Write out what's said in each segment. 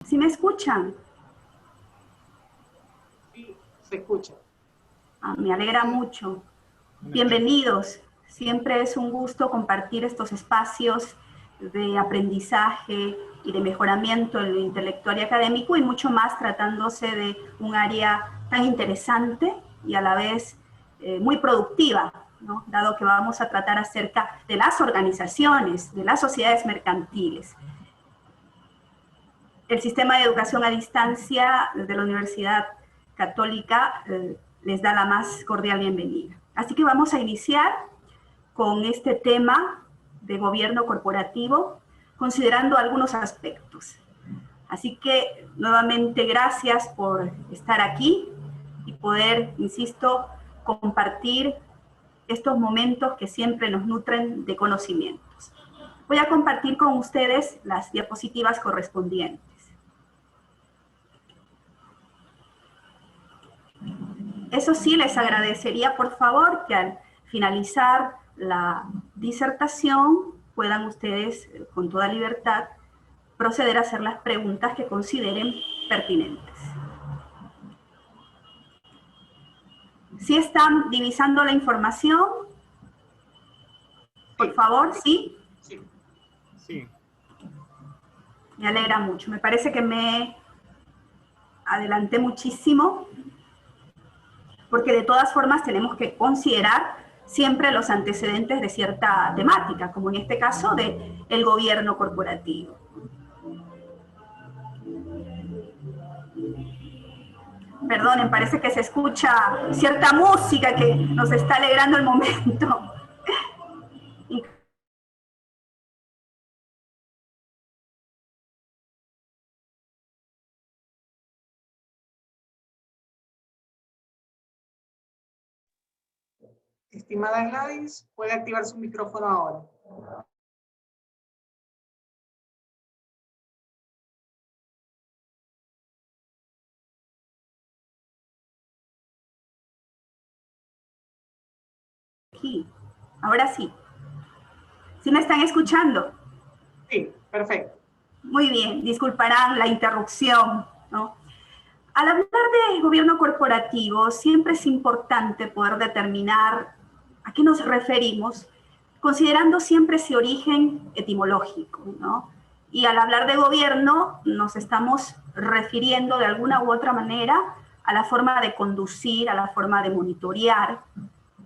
¿Sí me escuchan? Sí, se escucha. Me alegra mucho. Bienvenidos. Siempre es un gusto compartir estos espacios de aprendizaje y de mejoramiento en lo intelectual y académico, y mucho más tratándose de un área tan interesante y a la vez muy productiva, ¿no? Dado que vamos a tratar acerca de las organizaciones, de las sociedades mercantiles. El sistema de educación a distancia de la Universidad Católica les da la más cordial bienvenida. Así que vamos a iniciar con este tema de gobierno corporativo, considerando algunos aspectos. Así que nuevamente gracias por estar aquí y poder, insisto, compartir estos momentos que siempre nos nutren de conocimientos. Voy a compartir con ustedes las diapositivas correspondientes. Eso sí, les agradecería, por favor, que al finalizar la disertación puedan ustedes, con toda libertad, proceder a hacer las preguntas que consideren pertinentes. ¿Sí están divisando la información? Por favor, ¿sí? Sí. Me alegra mucho. Me parece que me adelanté muchísimo, porque de todas formas tenemos que considerar siempre los antecedentes de cierta temática, como en este caso del gobierno corporativo. Perdonen, parece que se escucha cierta música que nos está alegrando el momento. Estimada Gladys, puede activar su micrófono ahora. Aquí. Ahora sí. ¿Sí me están escuchando? Sí, perfecto. Muy bien, disculparán la interrupción, ¿no? Al hablar de gobierno corporativo, siempre es importante poder determinar a qué nos referimos, considerando siempre ese origen etimológico, ¿no? Y al hablar de gobierno, nos estamos refiriendo de alguna u otra manera a la forma de conducir, a la forma de monitorear,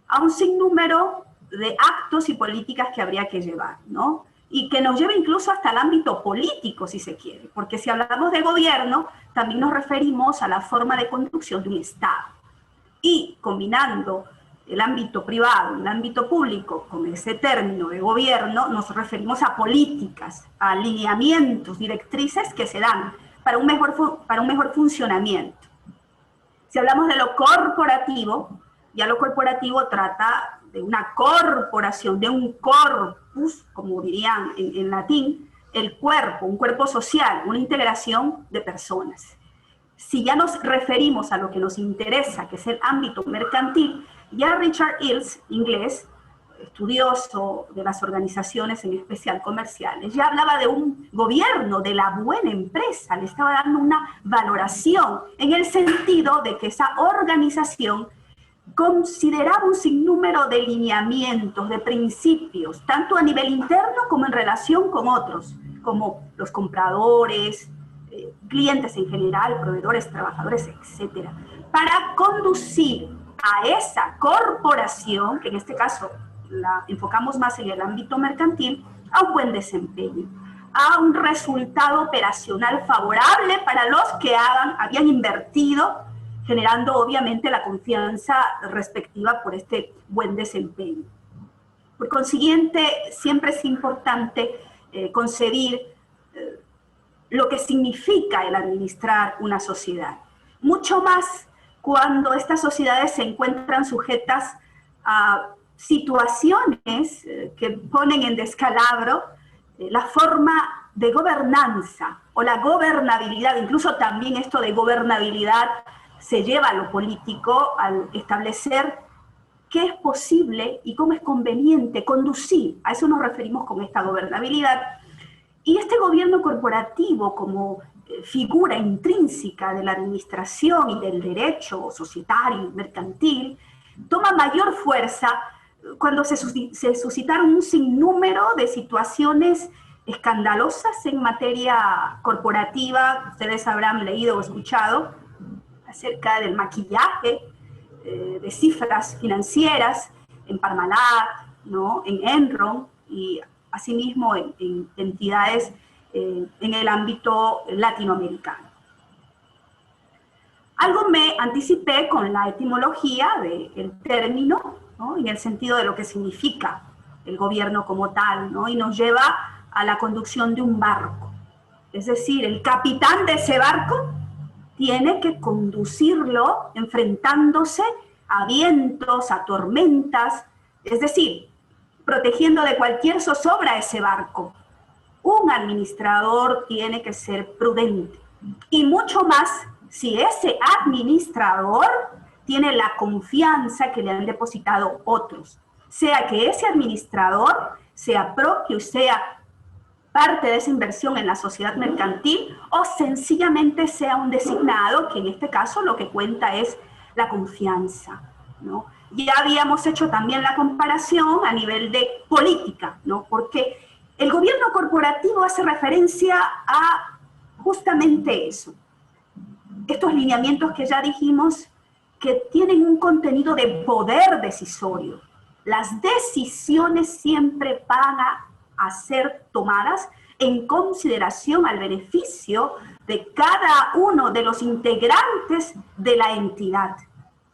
a un sinnúmero de actos y políticas que habría que llevar, ¿no? Y que nos lleva incluso hasta el ámbito político, si se quiere, porque si hablamos de gobierno, también nos referimos a la forma de conducción de un Estado. Y combinando el ámbito privado y el ámbito público con ese término de gobierno, nos referimos a políticas, a lineamientos, directrices que se dan para un mejor funcionamiento. Si hablamos de lo corporativo, ya lo corporativo trata de una corporación, de un corpus, como dirían en latín, el cuerpo, un cuerpo social, una integración de personas. Si ya nos referimos a lo que nos interesa, que es el ámbito mercantil, ya Richard Ilse, inglés, estudioso de las organizaciones, en especial comerciales, ya hablaba de un gobierno, de la buena empresa, le estaba dando una valoración en el sentido de que esa organización consideraba un sinnúmero de lineamientos, de principios, tanto a nivel interno como en relación con otros, como los compradores, clientes en general, proveedores, trabajadores, etcétera, para conducir a esa corporación, que en este caso la enfocamos más en el ámbito mercantil, a un buen desempeño, a un resultado operacional favorable para los que habían invertido, generando obviamente la confianza respectiva por este buen desempeño. Por consiguiente, siempre es importante concebir lo que significa el administrar una sociedad. Mucho más cuando estas sociedades se encuentran sujetas a situaciones que ponen en descalabro la forma de gobernanza o la gobernabilidad. Incluso también esto de gobernabilidad se lleva a lo político al establecer qué es posible y cómo es conveniente conducir. A eso nos referimos con esta gobernabilidad. Y este gobierno corporativo, como figura intrínseca de la administración y del derecho societario y mercantil, toma mayor fuerza cuando se suscitaron un sinnúmero de situaciones escandalosas en materia corporativa. Ustedes habrán leído o escuchado acerca del maquillaje de cifras financieras en Parmalat, ¿no?, en Enron y asimismo en entidades en el ámbito latinoamericano. Algo me anticipé con la etimología del término, ¿no?, en el sentido de lo que significa el gobierno como tal, ¿no?, y nos lleva a la conducción de un barco. Es decir, el capitán de ese barco tiene que conducirlo enfrentándose a vientos, a tormentas, es decir, protegiendo de cualquier zozobra ese barco. Un administrador tiene que ser prudente, y mucho más si ese administrador tiene la confianza que le han depositado otros, sea que ese administrador sea propio y sea parte de esa inversión en la sociedad mercantil, o sencillamente sea un designado, que en este caso lo que cuenta es la confianza, ¿no? Ya habíamos hecho también la comparación a nivel de política, ¿no?, porque el gobierno corporativo hace referencia a justamente eso. Estos lineamientos que ya dijimos, que tienen un contenido de poder decisorio. Las decisiones siempre van a ser tomadas en consideración al beneficio de cada uno de los integrantes de la entidad.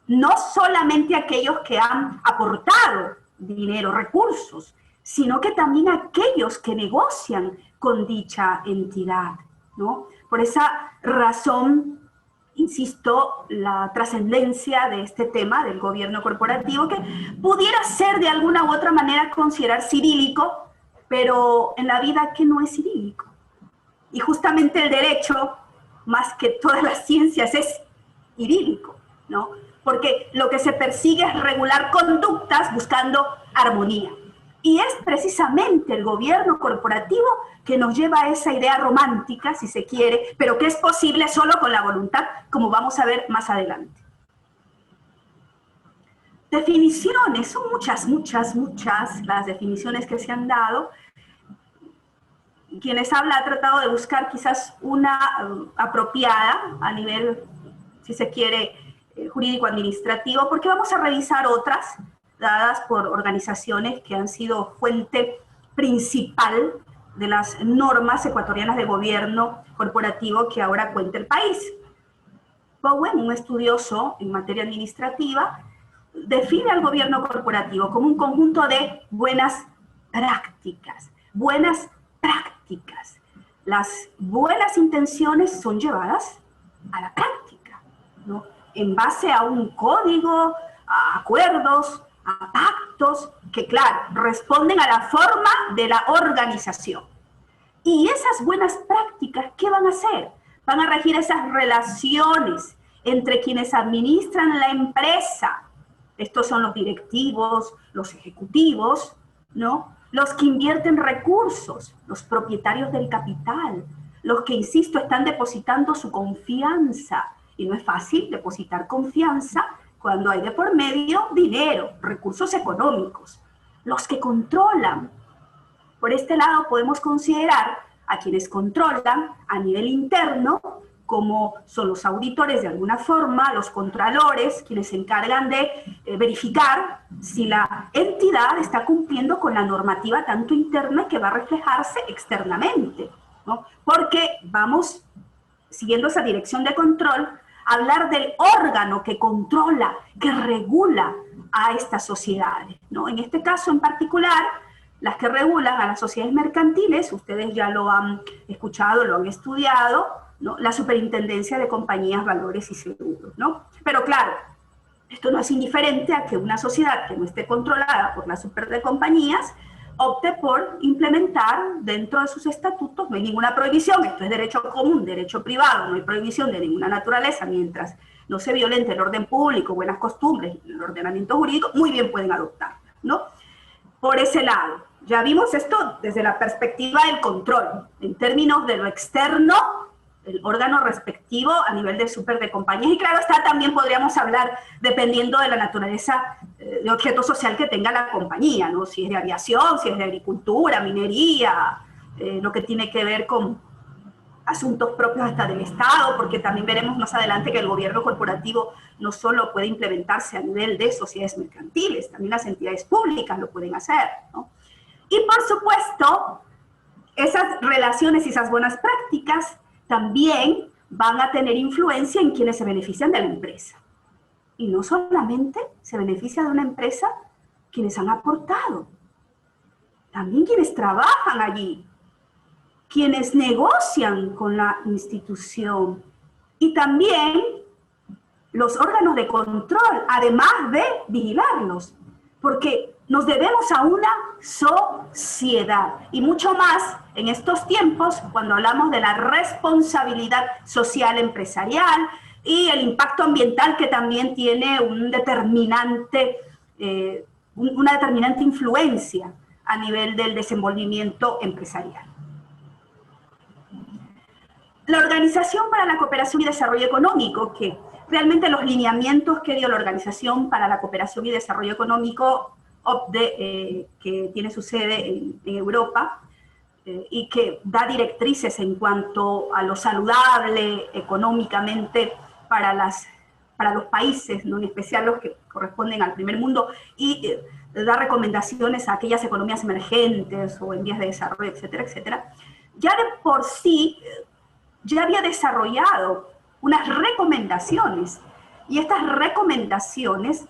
No solamente aquellos que han aportado dinero, recursos, sino que también aquellos que negocian con dicha entidad, ¿no? Por esa razón, insisto, la trascendencia de este tema del gobierno corporativo, que pudiera ser de alguna u otra manera considerar cirílico, pero en la vida, ¿qué no es cirílico? Y justamente el derecho, más que todas las ciencias, es idílico, ¿no? Porque lo que se persigue es regular conductas buscando armonía. Y es precisamente el gobierno corporativo que nos lleva a esa idea romántica, si se quiere, pero que es posible solo con la voluntad, como vamos a ver más adelante. Definiciones, son muchas las definiciones que se han dado. Quienes habla ha tratado de buscar quizás una apropiada a nivel, si se quiere, jurídico-administrativo, porque vamos a revisar otras dadas por organizaciones que han sido fuente principal de las normas ecuatorianas de gobierno corporativo que ahora cuenta el país. Bowen, un estudioso en materia administrativa, define al gobierno corporativo como un conjunto de buenas prácticas. Buenas prácticas. Las buenas intenciones son llevadas a la práctica, ¿no?, en base a un código, a acuerdos, a pactos que, claro, responden a la forma de la organización. Y esas buenas prácticas, ¿qué van a hacer? Van a regir esas relaciones entre quienes administran la empresa. Estos son los directivos, los ejecutivos, ¿no?, los que invierten recursos, los propietarios del capital, los que, insisto, están depositando su confianza. Y no es fácil depositar confianza cuando hay de por medio dinero, recursos económicos. Los que controlan. Por este lado podemos considerar a quienes controlan a nivel interno, como son los auditores de alguna forma, los contralores, quienes se encargan de verificar si la entidad está cumpliendo con la normativa tanto interna que va a reflejarse externamente, ¿no? Porque vamos, siguiendo esa dirección de control, hablar del órgano que controla, que regula a estas sociedades, ¿no? En este caso en particular, las que regulan a las sociedades mercantiles, ustedes ya lo han escuchado, lo han estudiado, ¿no?, la Superintendencia de Compañías, Valores y Seguros, ¿no? Pero claro, esto no es indiferente a que una sociedad que no esté controlada por la Super de Compañías opte por implementar dentro de sus estatutos. No hay ninguna prohibición, esto es derecho común, derecho privado, no hay prohibición de ninguna naturaleza, mientras no se violente el orden público, buenas costumbres y el ordenamiento jurídico, muy bien pueden adoptar, ¿no? Por ese lado, ya vimos esto desde la perspectiva del control, en términos de lo externo, el órgano respectivo a nivel de de compañías. Y claro está, también podríamos hablar, dependiendo de la naturaleza de objeto social que tenga la compañía, ¿no? Si es de aviación, si es de agricultura, minería, lo que tiene que ver con asuntos propios hasta del Estado, porque también veremos más adelante que el gobierno corporativo no solo puede implementarse a nivel de sociedades mercantiles, también las entidades públicas lo pueden hacer, ¿no? Y por supuesto, esas relaciones y esas buenas prácticas también van a tener influencia en quienes se benefician de la empresa. Y no solamente se beneficia de una empresa quienes han aportado, también quienes trabajan allí, quienes negocian con la institución y también los órganos de control, además de vigilarlos, porque nos debemos a una sociedad y mucho más en estos tiempos cuando hablamos de la responsabilidad social empresarial y el impacto ambiental que también tiene una determinante influencia a nivel del desenvolvimiento empresarial. La Organización para la Cooperación y Desarrollo Económico, que realmente los lineamientos que dio la Organización para la Cooperación y Desarrollo Económico, OCDE, que tiene su sede en Europa, y que da directrices en cuanto a lo saludable económicamente para los países, ¿no? En especial los que corresponden al primer mundo, y da recomendaciones a aquellas economías emergentes o en vías de desarrollo, etcétera, etcétera. Ya de por sí ya había desarrollado unas recomendaciones, y estas recomendaciones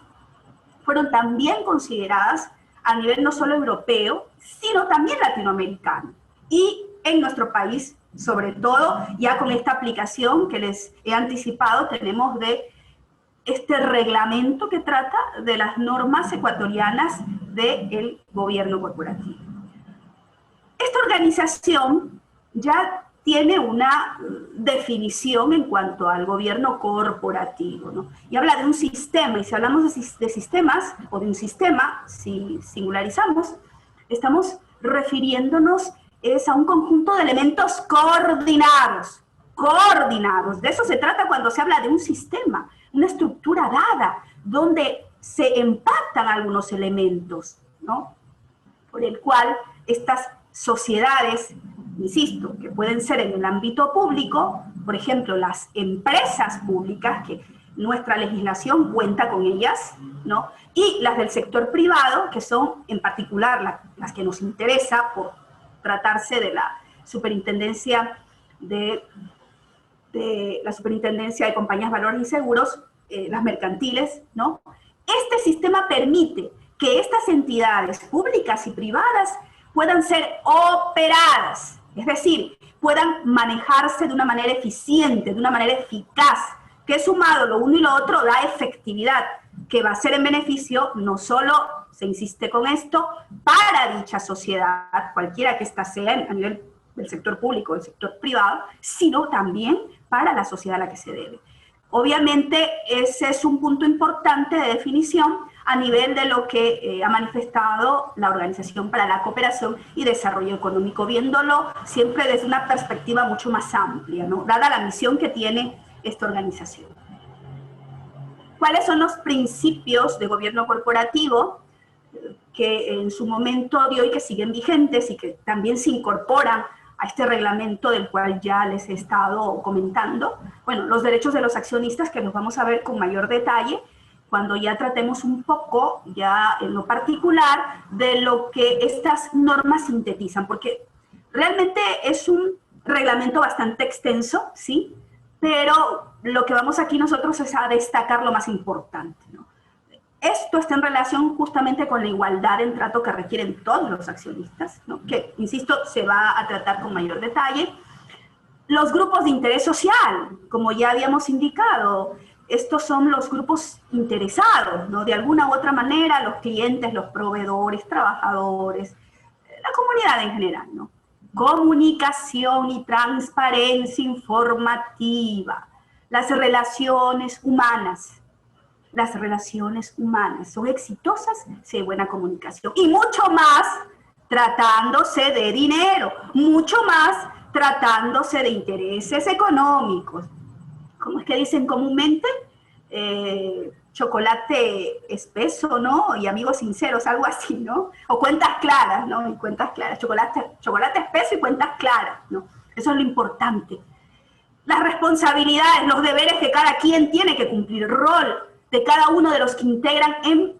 fueron también consideradas a nivel no solo europeo, sino también latinoamericano. Y en nuestro país, sobre todo, ya con esta aplicación que les he anticipado, tenemos de este reglamento que trata de las normas ecuatorianas del gobierno corporativo. Esta organización ya tiene una definición en cuanto al gobierno corporativo, ¿no? Y habla de un sistema, y si hablamos de sistemas, o de un sistema, si singularizamos, estamos refiriéndonos a un conjunto de elementos coordinados, de eso se trata cuando se habla de un sistema, una estructura dada, donde se empatan algunos elementos, ¿no? Por el cual estas sociedades, insisto, que pueden ser en el ámbito público, por ejemplo, las empresas públicas, que nuestra legislación cuenta con ellas, ¿no? Y las del sector privado, que son en particular las que nos interesa por tratarse de la superintendencia de compañías, valores y seguros, las mercantiles, ¿no? Este sistema permite que estas entidades públicas y privadas puedan ser operadas, es decir, puedan manejarse de una manera eficiente, de una manera eficaz, que sumado lo uno y lo otro da efectividad, que va a ser en beneficio, no solo, se insiste con esto, para dicha sociedad, cualquiera que ésta sea a nivel del sector público o del sector privado, sino también para la sociedad a la que se debe. Obviamente, ese es un punto importante de definición a nivel de lo que ha manifestado la Organización para la Cooperación y Desarrollo Económico, viéndolo siempre desde una perspectiva mucho más amplia, ¿no? Dada la misión que tiene esta organización. ¿Cuáles son los principios de gobierno corporativo que en su momento dio y que siguen vigentes y que también se incorporan a este reglamento del cual ya les he estado comentando? Bueno, los derechos de los accionistas, que los vamos a ver con mayor detalle cuando ya tratemos un poco, ya en lo particular, de lo que estas normas sintetizan, porque realmente es un reglamento bastante extenso, ¿sí? Pero lo que vamos aquí nosotros es a destacar lo más importante, ¿no? Esto está en relación justamente con la igualdad en trato que requieren todos los accionistas, ¿no? Que, insisto, se va a tratar con mayor detalle. Los grupos de interés social, como ya habíamos indicado, estos son los grupos interesados, ¿no? De alguna u otra manera, los clientes, los proveedores, trabajadores, la comunidad en general, ¿no? Comunicación y transparencia informativa, las relaciones humanas. Las relaciones humanas son exitosas si hay buena comunicación. Y mucho más tratándose de dinero, mucho más tratándose de intereses económicos. ¿Cómo es que dicen comúnmente? Chocolate espeso, ¿no? Y amigos sinceros, algo así, ¿no? O cuentas claras, ¿no? Y cuentas claras, chocolate espeso y cuentas claras, ¿no? Eso es lo importante. Las responsabilidades, los deberes que cada quien tiene que cumplir, el rol de cada uno de los que integran en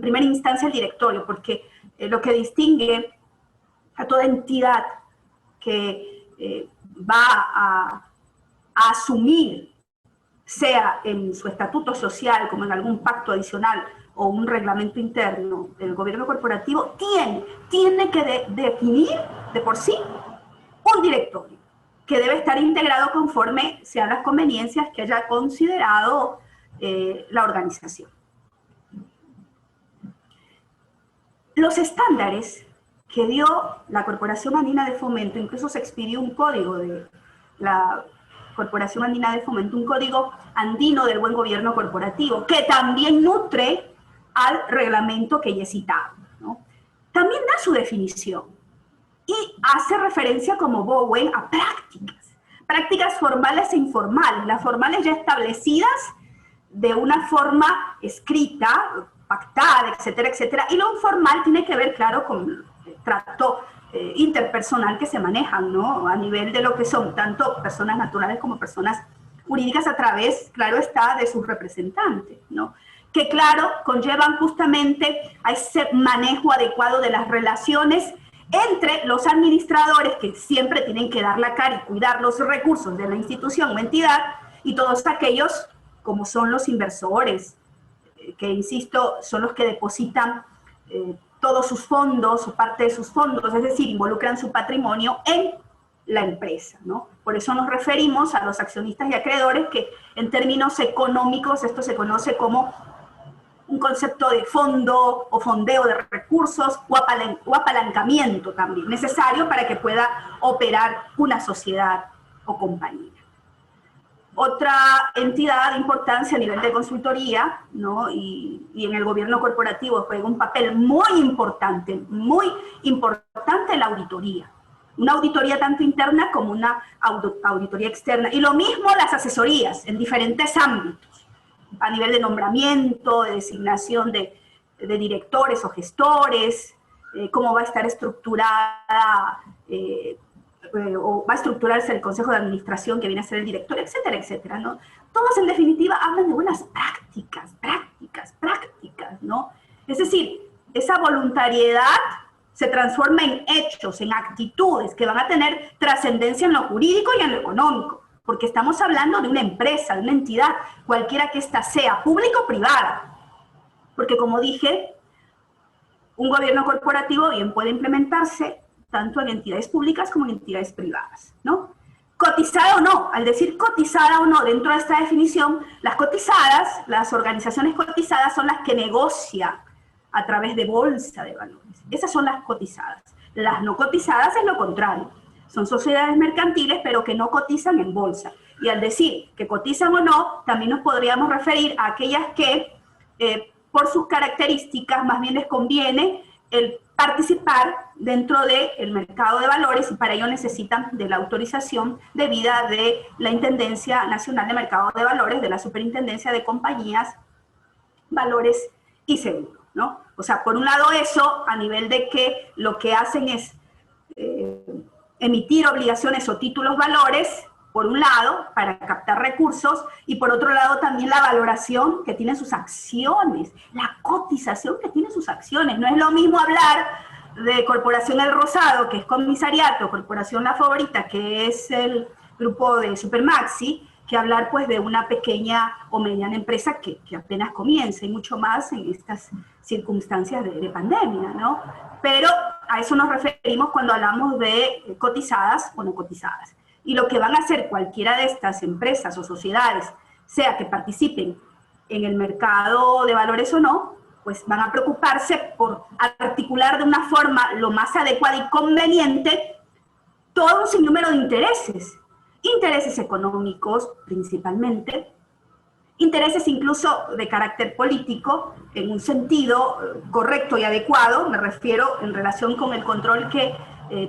primera instancia el directorio, porque lo que distingue a toda entidad que va a asumir, sea en su estatuto social, como en algún pacto adicional o un reglamento interno del gobierno corporativo, tiene que definir de por sí un directorio que debe estar integrado conforme sean las conveniencias que haya considerado la organización. Los estándares que dio la Corporación Andina de Fomento, incluso se expidió un código de la Corporación Andina de Fomento, un código andino del buen gobierno corporativo, que también nutre al reglamento que ya he citado, ¿no? También da su definición y hace referencia como Bowen a prácticas formales e informales, las formales ya establecidas de una forma escrita, pactada, etcétera, etcétera, y lo informal tiene que ver, claro, con el trato interpersonal que se manejan, ¿no? A nivel de lo que son tanto personas naturales como personas jurídicas a través, claro está, de sus representantes, ¿no? Que, claro, conllevan justamente a ese manejo adecuado de las relaciones entre los administradores, que siempre tienen que dar la cara y cuidar los recursos de la institución o entidad, y todos aquellos como son los inversores, que, insisto, son los que depositan todos sus fondos o parte de sus fondos, es decir, involucran su patrimonio en la empresa, ¿no? Por eso nos referimos a los accionistas y acreedores, que en términos económicos esto se conoce como un concepto de fondo o fondeo de recursos o apalancamiento también, necesario para que pueda operar una sociedad o compañía. Otra entidad de importancia a nivel de consultoría, ¿no? y en el gobierno corporativo juega un papel muy importante la auditoría. Una auditoría tanto interna como una auditoría externa. Y lo mismo las asesorías en diferentes ámbitos, a nivel de nombramiento, de designación de directores o gestores, cómo va a estar estructurada o va a estructurarse el consejo de administración que viene a ser el director, etcétera, etcétera, ¿no? Todos en definitiva hablan de buenas prácticas, ¿no? Es decir, esa voluntariedad se transforma en hechos, en actitudes que van a tener trascendencia en lo jurídico y en lo económico, porque estamos hablando de una empresa, de una entidad, cualquiera que ésta sea, pública o privada, porque como dije, un gobierno corporativo bien puede implementarse tanto en entidades públicas como en entidades privadas, ¿no? Cotizada o no, al decir cotizada o no, dentro de esta definición, las cotizadas, las organizaciones cotizadas son las que negocian a través de bolsa de valores. Esas son las cotizadas. Las no cotizadas es lo contrario. Son sociedades mercantiles, pero que no cotizan en bolsa. Y al decir que cotizan o no, también nos podríamos referir a aquellas que, por sus características, más bien les conviene el participar dentro del mercado de valores, y para ello necesitan de la autorización debida de la Intendencia Nacional de Mercado de Valores, de la Superintendencia de Compañías, Valores y Seguros, ¿no? O sea, por un lado eso, a nivel de que lo que hacen es emitir obligaciones o títulos valores, por un lado, para captar recursos, y por otro lado también la valoración que tienen sus acciones, la cotización que tienen sus acciones. No es lo mismo hablar de Corporación El Rosado, que es comisariato, Corporación La Favorita, que es el grupo de Supermaxi, que hablar pues de una pequeña o mediana empresa que apenas comienza, y mucho más en estas circunstancias de pandemia, ¿no? Pero a eso nos referimos cuando hablamos de cotizadas o no cotizadas. Y lo que van a hacer cualquiera de estas empresas o sociedades, sea que participen en el mercado de valores o no, pues van a preocuparse por articular de una forma lo más adecuada y conveniente todo un sinnúmero de intereses. Intereses económicos principalmente, intereses incluso de carácter político, en un sentido correcto y adecuado, me refiero en relación con el control que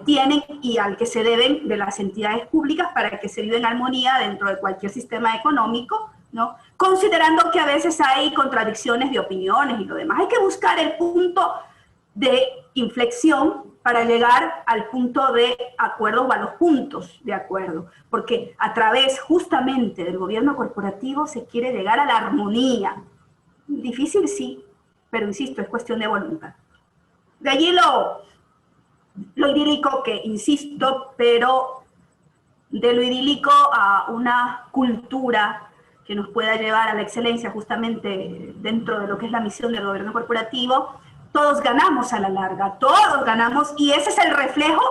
tienen y al que se deben de las entidades públicas para que se viva en armonía dentro de cualquier sistema económico, ¿no? Considerando que a veces hay contradicciones de opiniones y lo demás. Hay que buscar el punto de inflexión para llegar al punto de acuerdo o a los puntos de acuerdo, porque a través justamente del gobierno corporativo se quiere llegar a la armonía. Difícil sí, pero insisto, es cuestión de voluntad. De allí lo idílico que, insisto, pero de lo idílico a una cultura que nos pueda llevar a la excelencia justamente dentro de lo que es la misión del gobierno corporativo, todos ganamos a la larga, todos ganamos, y ese es el reflejo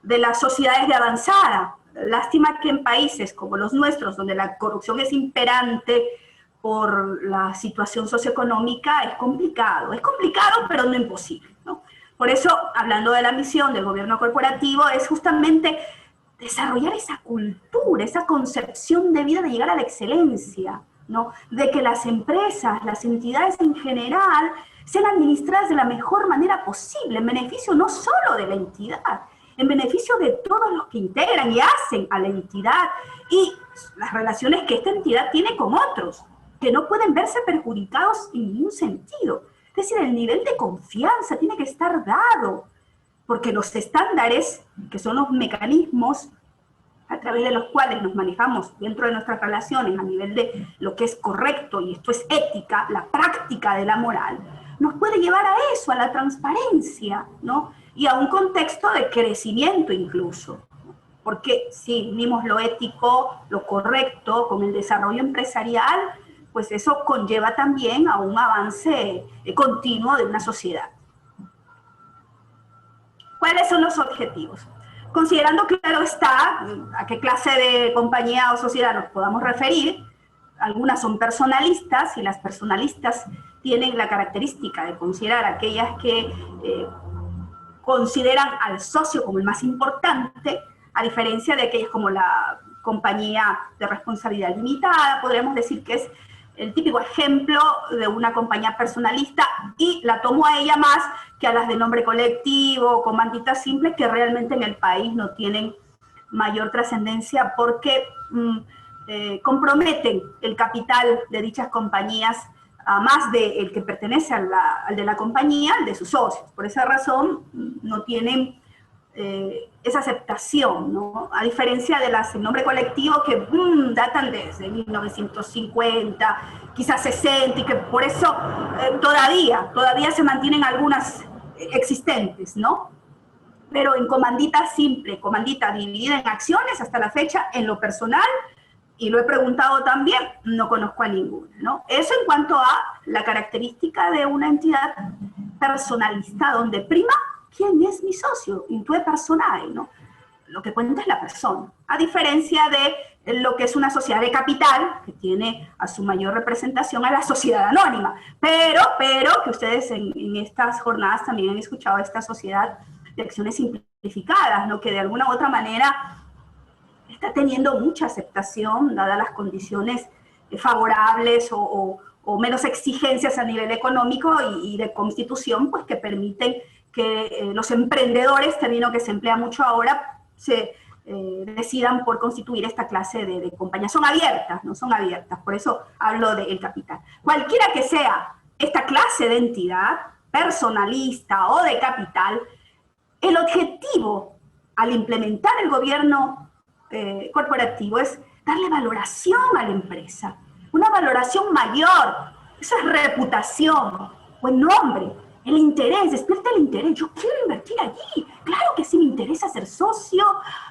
de las sociedades de avanzada. Lástima que en países como los nuestros, donde la corrupción es imperante por la situación socioeconómica, es complicado, pero no imposible, ¿no? Por eso, hablando de la misión del gobierno corporativo, es justamente desarrollar esa cultura, esa concepción de vida de llegar a la excelencia, ¿no? De que las empresas, las entidades en general, sean administradas de la mejor manera posible, en beneficio no solo de la entidad, en beneficio de todos los que integran y hacen a la entidad y las relaciones que esta entidad tiene con otros, que no pueden verse perjudicados en ningún sentido. Es decir, el nivel de confianza tiene que estar dado, porque los estándares, que son los mecanismos a través de los cuales nos manejamos dentro de nuestras relaciones a nivel de lo que es correcto, y esto es ética, la práctica de la moral, nos puede llevar a eso, a la transparencia, ¿no? Y a un contexto de crecimiento incluso. Porque si unimos lo ético, lo correcto, con el desarrollo empresarial, pues eso conlleva también a un avance continuo de una sociedad. ¿Cuáles son los objetivos? Considerando, claro está, a qué clase de compañía o sociedad nos podamos referir, algunas son personalistas, y las personalistas tienen la característica de considerar aquellas que consideran al socio como el más importante, a diferencia de aquellas como la compañía de responsabilidad limitada. Podríamos decir que es el típico ejemplo de una compañía personalista, y la tomo a ella más que a las de nombre colectivo, comanditas simples, que realmente en el país no tienen mayor trascendencia porque comprometen el capital de dichas compañías a más del que pertenece al de la compañía, al de sus socios. Por esa razón no tienen esa aceptación, ¿no? A diferencia de las en nombre colectivo que datan desde 1950, quizás 60, y que por eso todavía se mantienen algunas existentes, ¿no? Pero en comandita simple, comandita dividida en acciones, hasta la fecha, en lo personal, y lo he preguntado también, no conozco a ninguna, ¿no? Eso en cuanto a la característica de una entidad personalista, donde prima quién es mi socio, intue personae, ¿no? Lo que cuenta es la persona, a diferencia de lo que es una sociedad de capital, que tiene a su mayor representación a la sociedad anónima, pero que ustedes en estas jornadas también han escuchado esta sociedad de acciones simplificadas, ¿no? Que de alguna u otra manera está teniendo mucha aceptación, dadas las condiciones favorables o menos exigencias a nivel económico y de constitución, pues que permiten que los emprendedores, término que se emplea mucho ahora, se decidan por constituir esta clase de compañías. Son abiertas, no son abiertas, por eso hablo del capital. Cualquiera que sea esta clase de entidad, personalista o de capital, el objetivo al implementar el gobierno corporativo es darle valoración a la empresa, una valoración mayor. Eso es reputación, buen nombre, el interés, despierta el interés. Yo quiero invertir allí, claro que sí me interesa ser socio,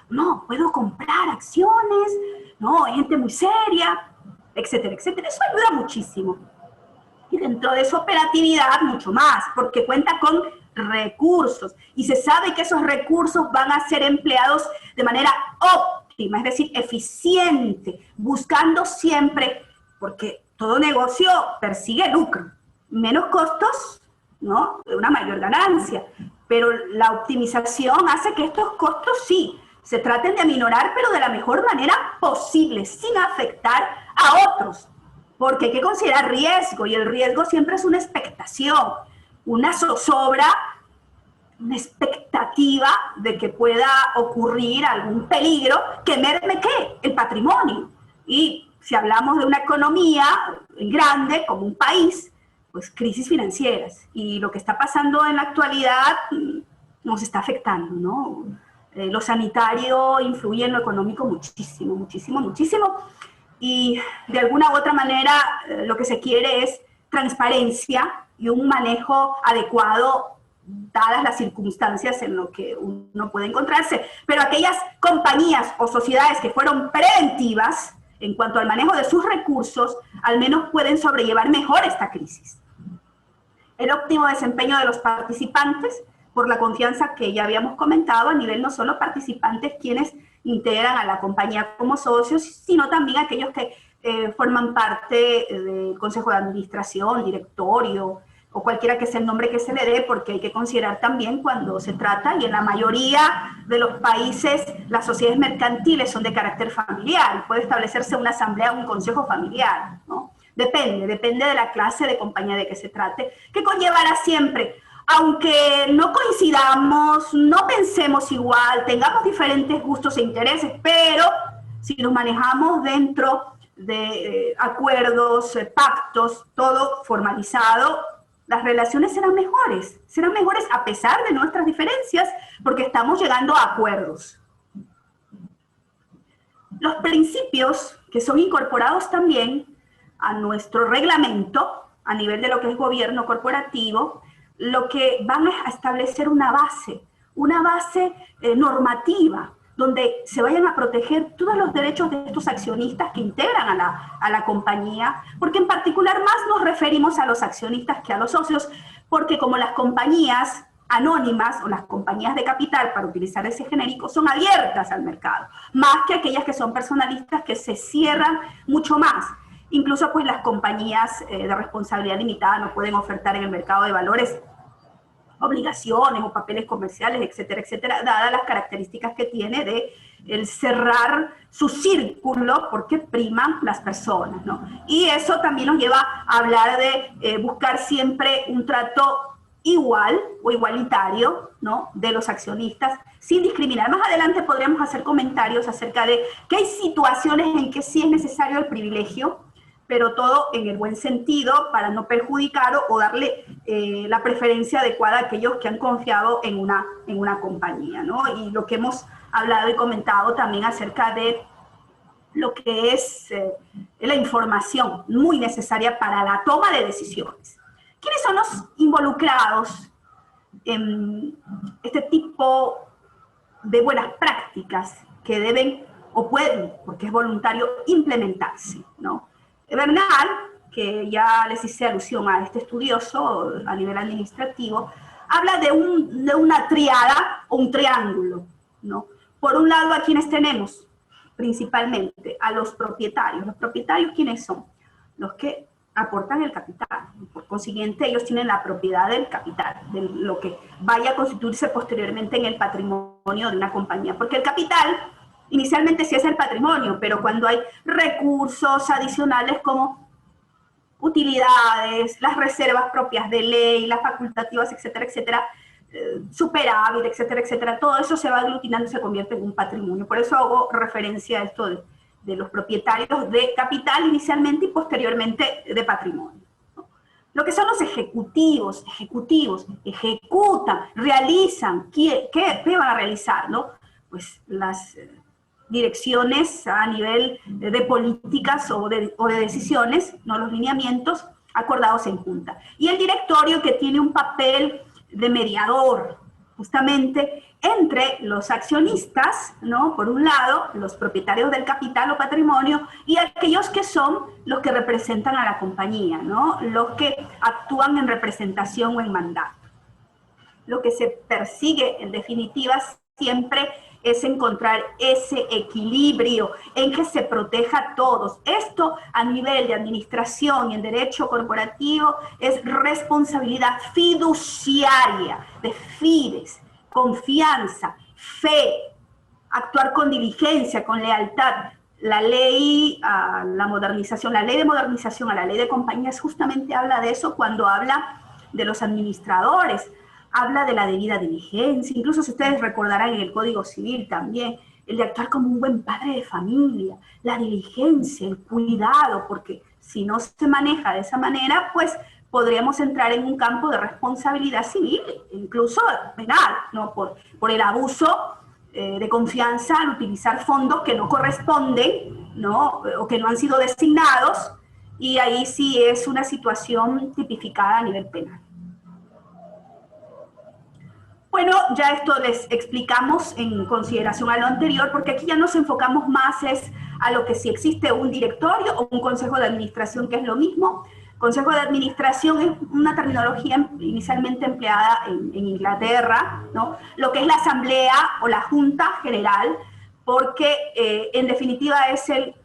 no, puedo comprar acciones, no, hay gente muy seria, etcétera, etcétera. Eso ayuda muchísimo. Y dentro de su operatividad, mucho más, porque cuenta con recursos, y se sabe que esos recursos van a ser empleados de manera óptima, es decir, eficiente, buscando siempre, porque todo negocio persigue lucro, menos costos, ¿no? De una mayor ganancia, pero la optimización hace que estos costos sí se traten de aminorar, pero de la mejor manera posible, sin afectar a otros, porque hay que considerar riesgo, y el riesgo siempre es una expectación, una zozobra una expectativa de que pueda ocurrir algún peligro que merme, ¿qué? El patrimonio. Y si hablamos de una economía grande como un país, pues crisis financieras. Y lo que está pasando en la actualidad nos está afectando, ¿no? Lo sanitario influye en lo económico muchísimo, muchísimo, muchísimo. Y de alguna u otra manera lo que se quiere es transparencia y un manejo adecuado dadas las circunstancias en lo que uno puede encontrarse. Pero aquellas compañías o sociedades que fueron preventivas en cuanto al manejo de sus recursos, al menos pueden sobrellevar mejor esta crisis. El óptimo desempeño de los participantes, por la confianza que ya habíamos comentado, a nivel no solo participantes quienes integran a la compañía como socios, sino también aquellos que forman parte del consejo de administración, directorio, o cualquiera que sea el nombre que se le dé, porque hay que considerar también cuando se trata, y en la mayoría de los países las sociedades mercantiles son de carácter familiar, puede establecerse una asamblea o un consejo familiar, ¿no? Depende de la clase de compañía de que se trate, que conllevará siempre, aunque no coincidamos, no pensemos igual, tengamos diferentes gustos e intereses, pero si nos manejamos dentro de acuerdos, pactos, todo formalizado, las relaciones serán mejores a pesar de nuestras diferencias, porque estamos llegando a acuerdos. Los principios que son incorporados también a nuestro reglamento, a nivel de lo que es gobierno corporativo, lo que van a establecer una base normativa, donde se vayan a proteger todos los derechos de estos accionistas que integran a la compañía, porque en particular más nos referimos a los accionistas que a los socios, porque como las compañías anónimas o las compañías de capital, para utilizar ese genérico, son abiertas al mercado, más que aquellas que son personalistas que se cierran mucho más. Incluso pues las compañías de responsabilidad limitada no pueden ofertar en el mercado de valores obligaciones o papeles comerciales, etcétera, etcétera, dadas las características que tiene de el cerrar su círculo porque priman las personas, ¿no? Y eso también nos lleva a hablar de buscar siempre un trato igual o igualitario, ¿no?, de los accionistas, sin discriminar. Más adelante podríamos hacer comentarios acerca de que hay situaciones en que sí es necesario el privilegio, pero todo en el buen sentido para no perjudicar o darle la preferencia adecuada a aquellos que han confiado en una compañía, ¿no? Y lo que hemos hablado y comentado también acerca de lo que es la información muy necesaria para la toma de decisiones. ¿Quiénes son los involucrados en este tipo de buenas prácticas que deben o pueden, porque es voluntario, implementarse, ¿no? Bernal, que ya les hice alusión a este estudioso a nivel administrativo, habla de una triada o un triángulo, ¿no? Por un lado, ¿a quiénes tenemos? Principalmente a los propietarios. ¿Los propietarios quiénes son? Los que aportan el capital. Por consiguiente, ellos tienen la propiedad del capital, de lo que vaya a constituirse posteriormente en el patrimonio de una compañía. Porque el capital inicialmente sí es el patrimonio, pero cuando hay recursos adicionales como utilidades, las reservas propias de ley, las facultativas, etcétera, etcétera, superávit, etcétera, etcétera, todo eso se va aglutinando y se convierte en un patrimonio. Por eso hago referencia a esto de los propietarios de capital inicialmente y posteriormente de patrimonio, ¿no? Lo que son los ejecutivos, ejecutan, realizan, ¿qué van a realizar, no? Pues las direcciones a nivel de políticas o de decisiones, no los lineamientos acordados en junta. Y el directorio, que tiene un papel de mediador, justamente entre los accionistas, ¿no?, por un lado, los propietarios del capital o patrimonio, y aquellos que son los que representan a la compañía, ¿no?, los que actúan en representación o en mandato. Lo que se persigue, en definitiva, siempre es encontrar ese equilibrio en que se proteja a todos. Esto a nivel de administración y en derecho corporativo es responsabilidad fiduciaria, de fides, confianza, fe, actuar con diligencia, con lealtad. La ley de modernización a la ley de compañías justamente habla de eso cuando habla de los administradores. habla de la debida diligencia, incluso si ustedes recordarán en el Código Civil también, el de actuar como un buen padre de familia, la diligencia, el cuidado, porque si no se maneja de esa manera, pues podríamos entrar en un campo de responsabilidad civil, incluso penal, ¿no? Por el abuso de confianza al utilizar fondos que no corresponden, ¿no? O que no han sido designados, y ahí sí es una situación tipificada a nivel penal. Bueno, ya esto les explicamos en consideración a lo anterior, porque aquí ya nos enfocamos más es a lo que si existe un directorio o un consejo de administración, que es lo mismo. Consejo de administración es una terminología inicialmente empleada en Inglaterra, ¿no? Lo que es la asamblea o la junta general, porque en definitiva es el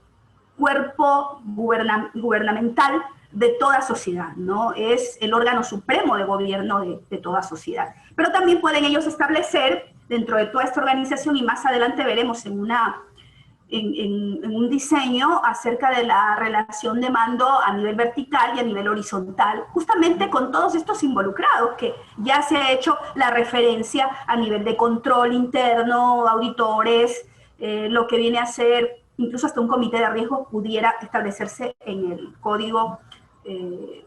cuerpo gubernamental de toda sociedad, ¿no? Es el órgano supremo de gobierno de toda sociedad. Pero también pueden ellos establecer, dentro de toda esta organización, y más adelante veremos en un diseño acerca de la relación de mando a nivel vertical y a nivel horizontal, justamente con todos estos involucrados, que ya se ha hecho la referencia a nivel de control interno, auditores, lo que viene a ser, incluso hasta un comité de riesgos pudiera establecerse en el código,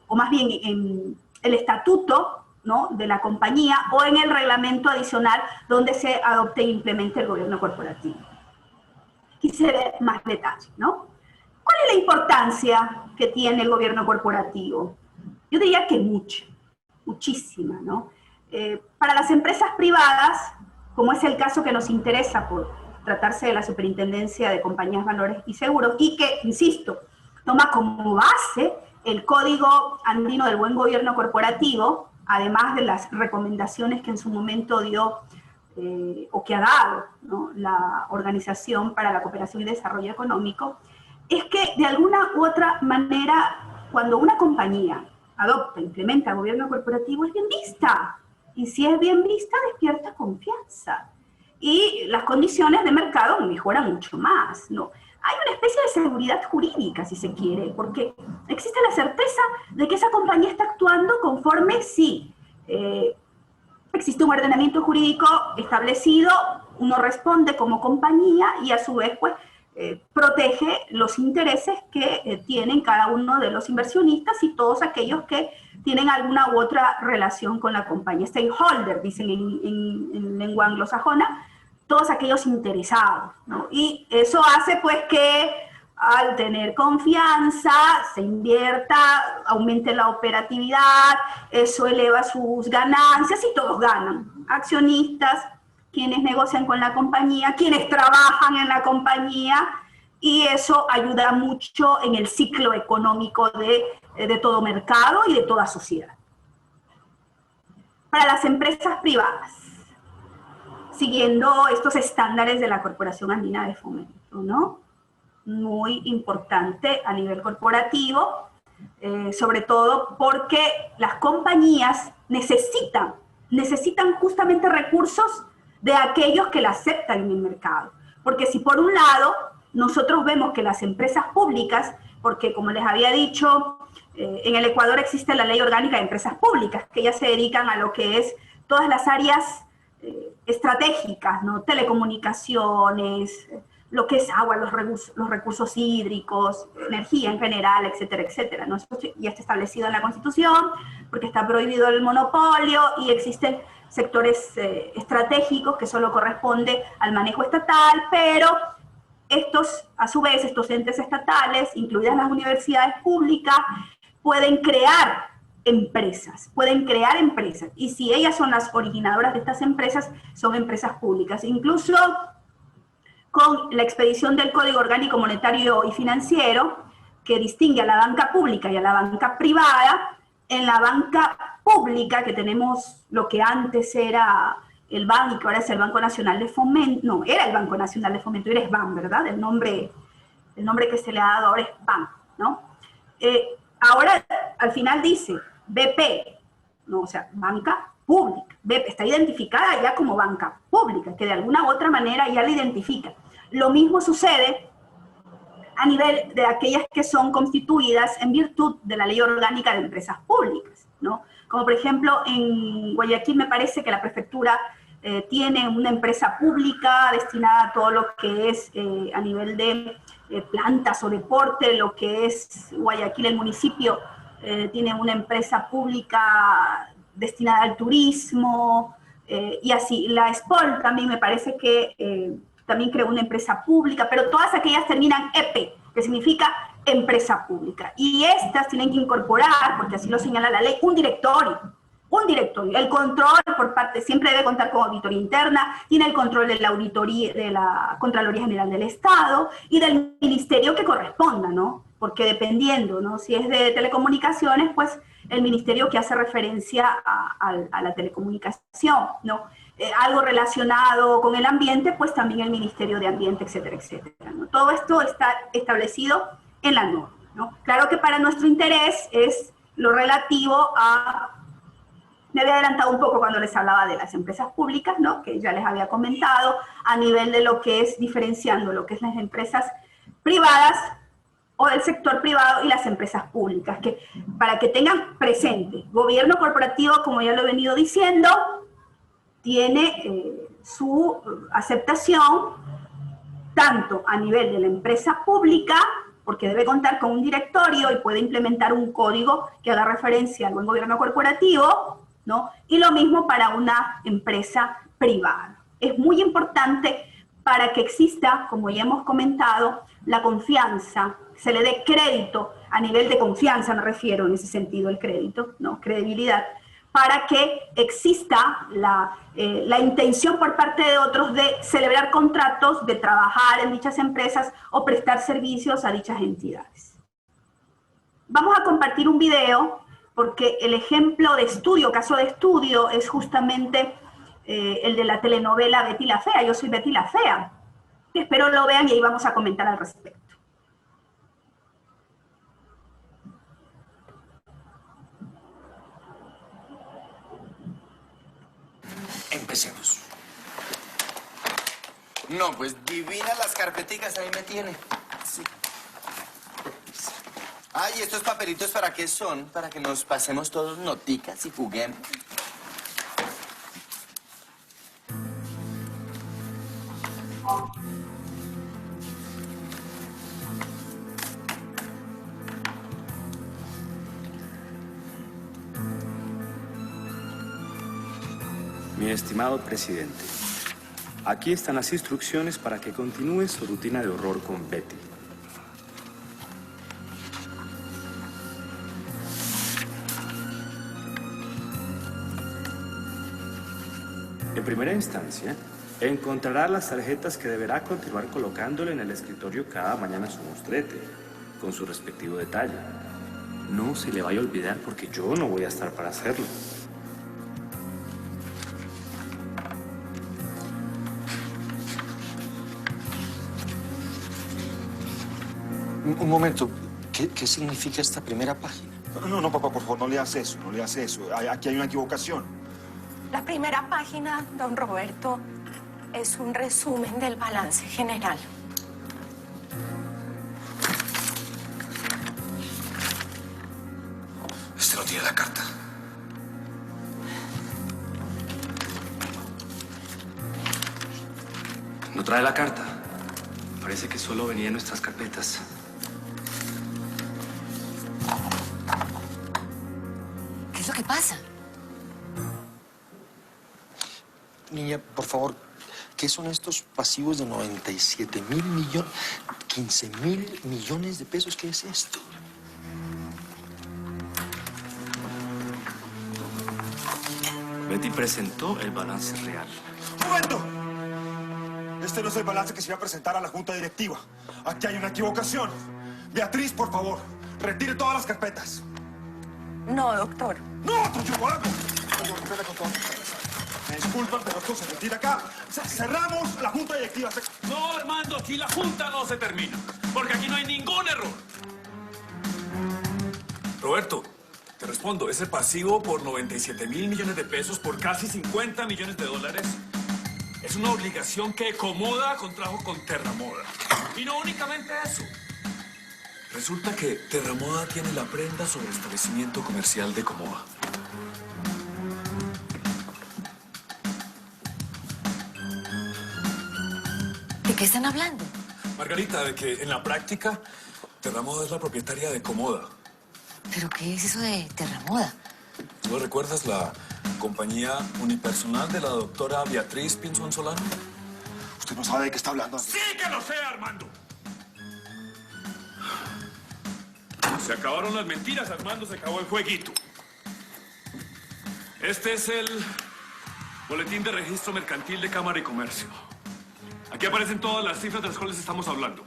o más bien en el estatuto, ¿no?, de la compañía, o en el reglamento adicional donde se adopte e implemente el gobierno corporativo. Aquí se ve más detalle, ¿no? ¿Cuál es la importancia que tiene el gobierno corporativo? Yo diría que muchísima, ¿no? Para las empresas privadas, como es el caso que nos interesa por tratarse de la Superintendencia de Compañías, Valores y Seguros, y que, insisto, toma como base el Código Andino del Buen Gobierno Corporativo, además de las recomendaciones que en su momento dio o que ha dado, ¿no?, la Organización para la Cooperación y Desarrollo Económico, es que de alguna u otra manera, cuando una compañía adopta, implementa el gobierno corporativo, es bien vista. Y si es bien vista, despierta confianza. Y las condiciones de mercado mejoran mucho más, ¿no? Hay una especie de seguridad jurídica, si se quiere, porque existe la certeza de que esa compañía está actuando conforme sí. Existe un ordenamiento jurídico establecido, uno responde como compañía y a su vez pues protege los intereses que tienen cada uno de los inversionistas y todos aquellos que tienen alguna u otra relación con la compañía. Stakeholder, dicen en lengua anglosajona, todos aquellos interesados, ¿no? Y eso hace pues que al tener confianza se invierta, aumente la operatividad, eso eleva sus ganancias y todos ganan. Accionistas, quienes negocian con la compañía, quienes trabajan en la compañía, y eso ayuda mucho en el ciclo económico de todo mercado y de toda sociedad. Para las empresas privadas, siguiendo estos estándares de la Corporación Andina de Fomento, ¿no? Muy importante a nivel corporativo, sobre todo porque las compañías necesitan justamente recursos de aquellos que la aceptan en el mercado. Porque si por un lado nosotros vemos que las empresas públicas, porque como les había dicho, en el Ecuador existe la Ley Orgánica de Empresas Públicas, que ya se dedican a lo que es todas las áreas estratégicas, ¿no? Telecomunicaciones, lo que es agua, los recursos hídricos, energía en general, etcétera, etcétera, ¿no? Eso ya está establecido en la Constitución, porque está prohibido el monopolio y existen sectores estratégicos que solo corresponde al manejo estatal, pero estos, a su vez, estos entes estatales, incluidas las universidades públicas, pueden crear empresas, y si ellas son las originadoras de estas empresas, son empresas públicas. Incluso con la expedición del Código Orgánico Monetario y Financiero, que distingue a la banca pública y a la banca privada. En la banca pública, que tenemos lo que antes era el BAN y que ahora es el Banco Nacional de Fomento, no, era el Banco Nacional de Fomento, ahora es BAN, ¿verdad? El nombre que se le ha dado ahora es BAN, ¿no? Ahora, al final dice BP, ¿no? O sea, banca pública. BP está identificada ya como banca pública, que de alguna u otra manera ya la identifica. Lo mismo sucede a nivel de aquellas que son constituidas en virtud de la Ley Orgánica de Empresas Públicas, ¿no? Como por ejemplo en Guayaquil me parece que la prefectura tiene una empresa pública destinada a todo lo que es a nivel de plantas o deporte, lo que es Guayaquil, el municipio tiene una empresa pública destinada al turismo, y así. La SPOL también me parece que también creó una empresa pública, pero todas aquellas terminan EP, que significa empresa pública. Y estas tienen que incorporar, porque así lo señala la ley, un directorio. El control por parte, siempre debe contar con auditoría interna, tiene el control de la auditoría, de la Contraloría General del Estado y del ministerio que corresponda, ¿no? Porque dependiendo, ¿no? Si es de telecomunicaciones, pues el ministerio que hace referencia a la telecomunicación, ¿no? Algo relacionado con el ambiente, pues también el Ministerio de Ambiente, etcétera, etcétera, ¿no? Todo esto está establecido en la norma, ¿no? Claro que para nuestro interés es lo relativo a... Me había adelantado un poco cuando les hablaba de las empresas públicas, ¿no? Que ya les había comentado, a nivel de lo que es diferenciando lo que es las empresas privadas o del sector privado y las empresas públicas, que para que tengan presente, gobierno corporativo, como ya lo he venido diciendo, tiene su aceptación tanto a nivel de la empresa pública, porque debe contar con un directorio y puede implementar un código que haga referencia al buen gobierno corporativo, ¿no? Y lo mismo para una empresa privada. Es muy importante para que exista, como ya hemos comentado, la confianza, se le dé crédito, a nivel de confianza me refiero en ese sentido, el crédito, ¿no? Credibilidad, para que exista la intención por parte de otros de celebrar contratos, de trabajar en dichas empresas o prestar servicios a dichas entidades. Vamos a compartir un video porque el ejemplo de estudio, caso de estudio, es justamente el de la telenovela Betty la Fea. Yo soy Betty la Fea. Espero lo vean y ahí vamos a comentar al respecto. Empecemos. No, pues divinas las carpeticas, ahí me tiene. Sí. Ay, ¿estos papelitos para qué son? Para que nos pasemos todos noticas y juguemos. Mi estimado presidente, aquí están las instrucciones para que continúe su rutina de horror con Betty. En primera instancia, encontrará las tarjetas que deberá continuar colocándole en el escritorio cada mañana a su mostrete, con su respectivo detalle. No se le vaya a olvidar porque yo no voy a estar para hacerlo. Un momento, ¿qué significa esta primera página? No, papá, por favor, no le hagas eso, no le hagas eso. Aquí hay una equivocación. La primera página, don Roberto, es un resumen del balance general. Este no tiene la carta. ¿No trae la carta? Parece que solo venía en nuestras carpetas. ¿Qué es lo que pasa? Niña, por favor, ¿qué son estos pasivos de 97.000 millones, 15.000 millones de pesos? ¿Qué es esto? Betty presentó el balance real. ¡Un momento! Este no es el balance que se iba a presentar a la junta directiva. Aquí hay una equivocación. Beatriz, por favor, retire todas las carpetas. No, doctor. ¡No, yo lo hago! Retírala con todas las carpetas. Me disculpan, pero esto se retira acá. Cerramos la junta directiva. No, Armando, aquí la junta no se termina, porque aquí no hay ningún error. Roberto, te respondo, ese pasivo por 97.000 millones de pesos, por casi 50 millones de dólares, es una obligación que Comoda contrajo con Terramoda. Y no únicamente eso, Resulta que Terramoda tiene la prenda sobre el establecimiento comercial de Comoda. ¿De qué están hablando? Margarita, de que en la práctica Terramoda es la propietaria de Comoda. ¿Pero qué es eso de Terramoda? ¿Tú no recuerdas la compañía unipersonal de la doctora Beatriz Pinzón Solano? Usted no sabe de qué está hablando. ¡Sí que lo sé, Armando! Se acabaron las mentiras, Armando, se acabó el jueguito. Este es el boletín de registro mercantil de Cámara y Comercio. Aquí aparecen todas las cifras de las cuales estamos hablando.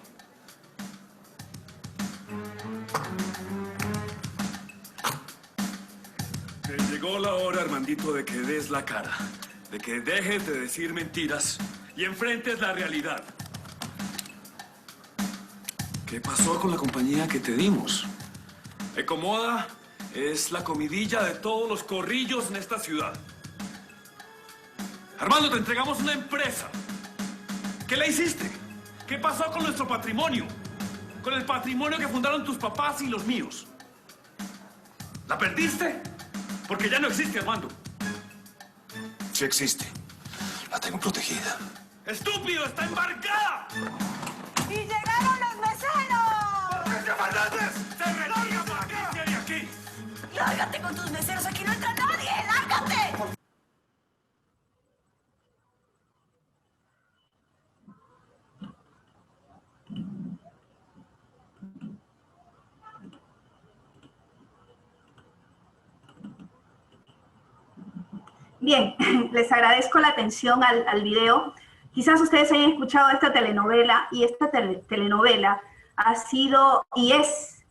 Te llegó la hora, Armandito, de que des la cara, de que dejes de decir mentiras y enfrentes la realidad. ¿Qué pasó con la compañía que te dimos? Ecomoda es la comidilla de todos los corrillos en esta ciudad. Armando, te entregamos una empresa. ¿Qué le hiciste? ¿Qué pasó con nuestro patrimonio? Con el patrimonio que fundaron tus papás y los míos. ¿La perdiste? Porque ya no existe, Armando. Sí existe. La tengo protegida. ¡Estúpido! ¡Está embarcada! ¡Y llegaron los meseros! ¡Patricia Fernández! ¡Se retira, Patricia, de aquí! ¡Lárgate con tus meseros! ¡Aquí no entra nadie! ¡Lárgate! Bien, les agradezco la atención al video. Quizás ustedes hayan escuchado esta telenovela, y esta telenovela ha sido y es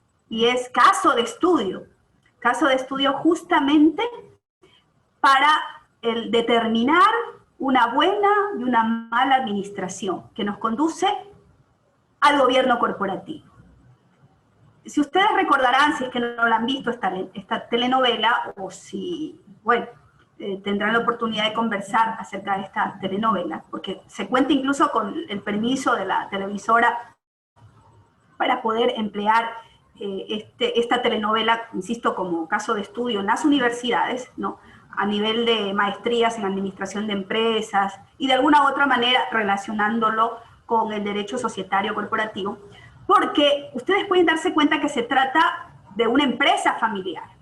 caso de estudio justamente para determinar una buena y una mala administración que nos conduce al gobierno corporativo. Si ustedes recordarán, si es que no la han visto esta telenovela, o si, bueno, tendrán la oportunidad de conversar acerca de esta telenovela, porque se cuenta incluso con el permiso de la televisora para poder emplear esta telenovela, insisto, como caso de estudio en las universidades, ¿no?, a nivel de maestrías en administración de empresas y de alguna u otra manera relacionándolo con el derecho societario corporativo, porque ustedes pueden darse cuenta que se trata de una empresa familiar.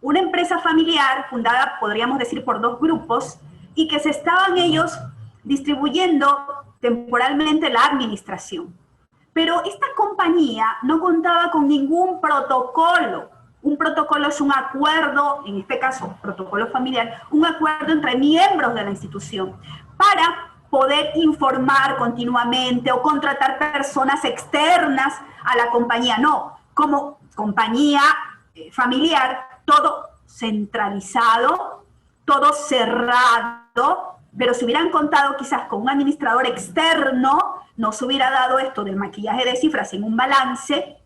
Una empresa familiar fundada, podríamos decir, por dos grupos, y que se estaban ellos distribuyendo temporalmente la administración. Pero esta compañía no contaba con ningún protocolo. Un protocolo es un acuerdo, en este caso, protocolo familiar, un acuerdo entre miembros de la institución para poder informar continuamente o contratar personas externas a la compañía. No, como compañía familiar, todo centralizado, todo cerrado, pero si hubieran contado quizás con un administrador externo, no se hubiera dado esto del maquillaje de cifras en un balance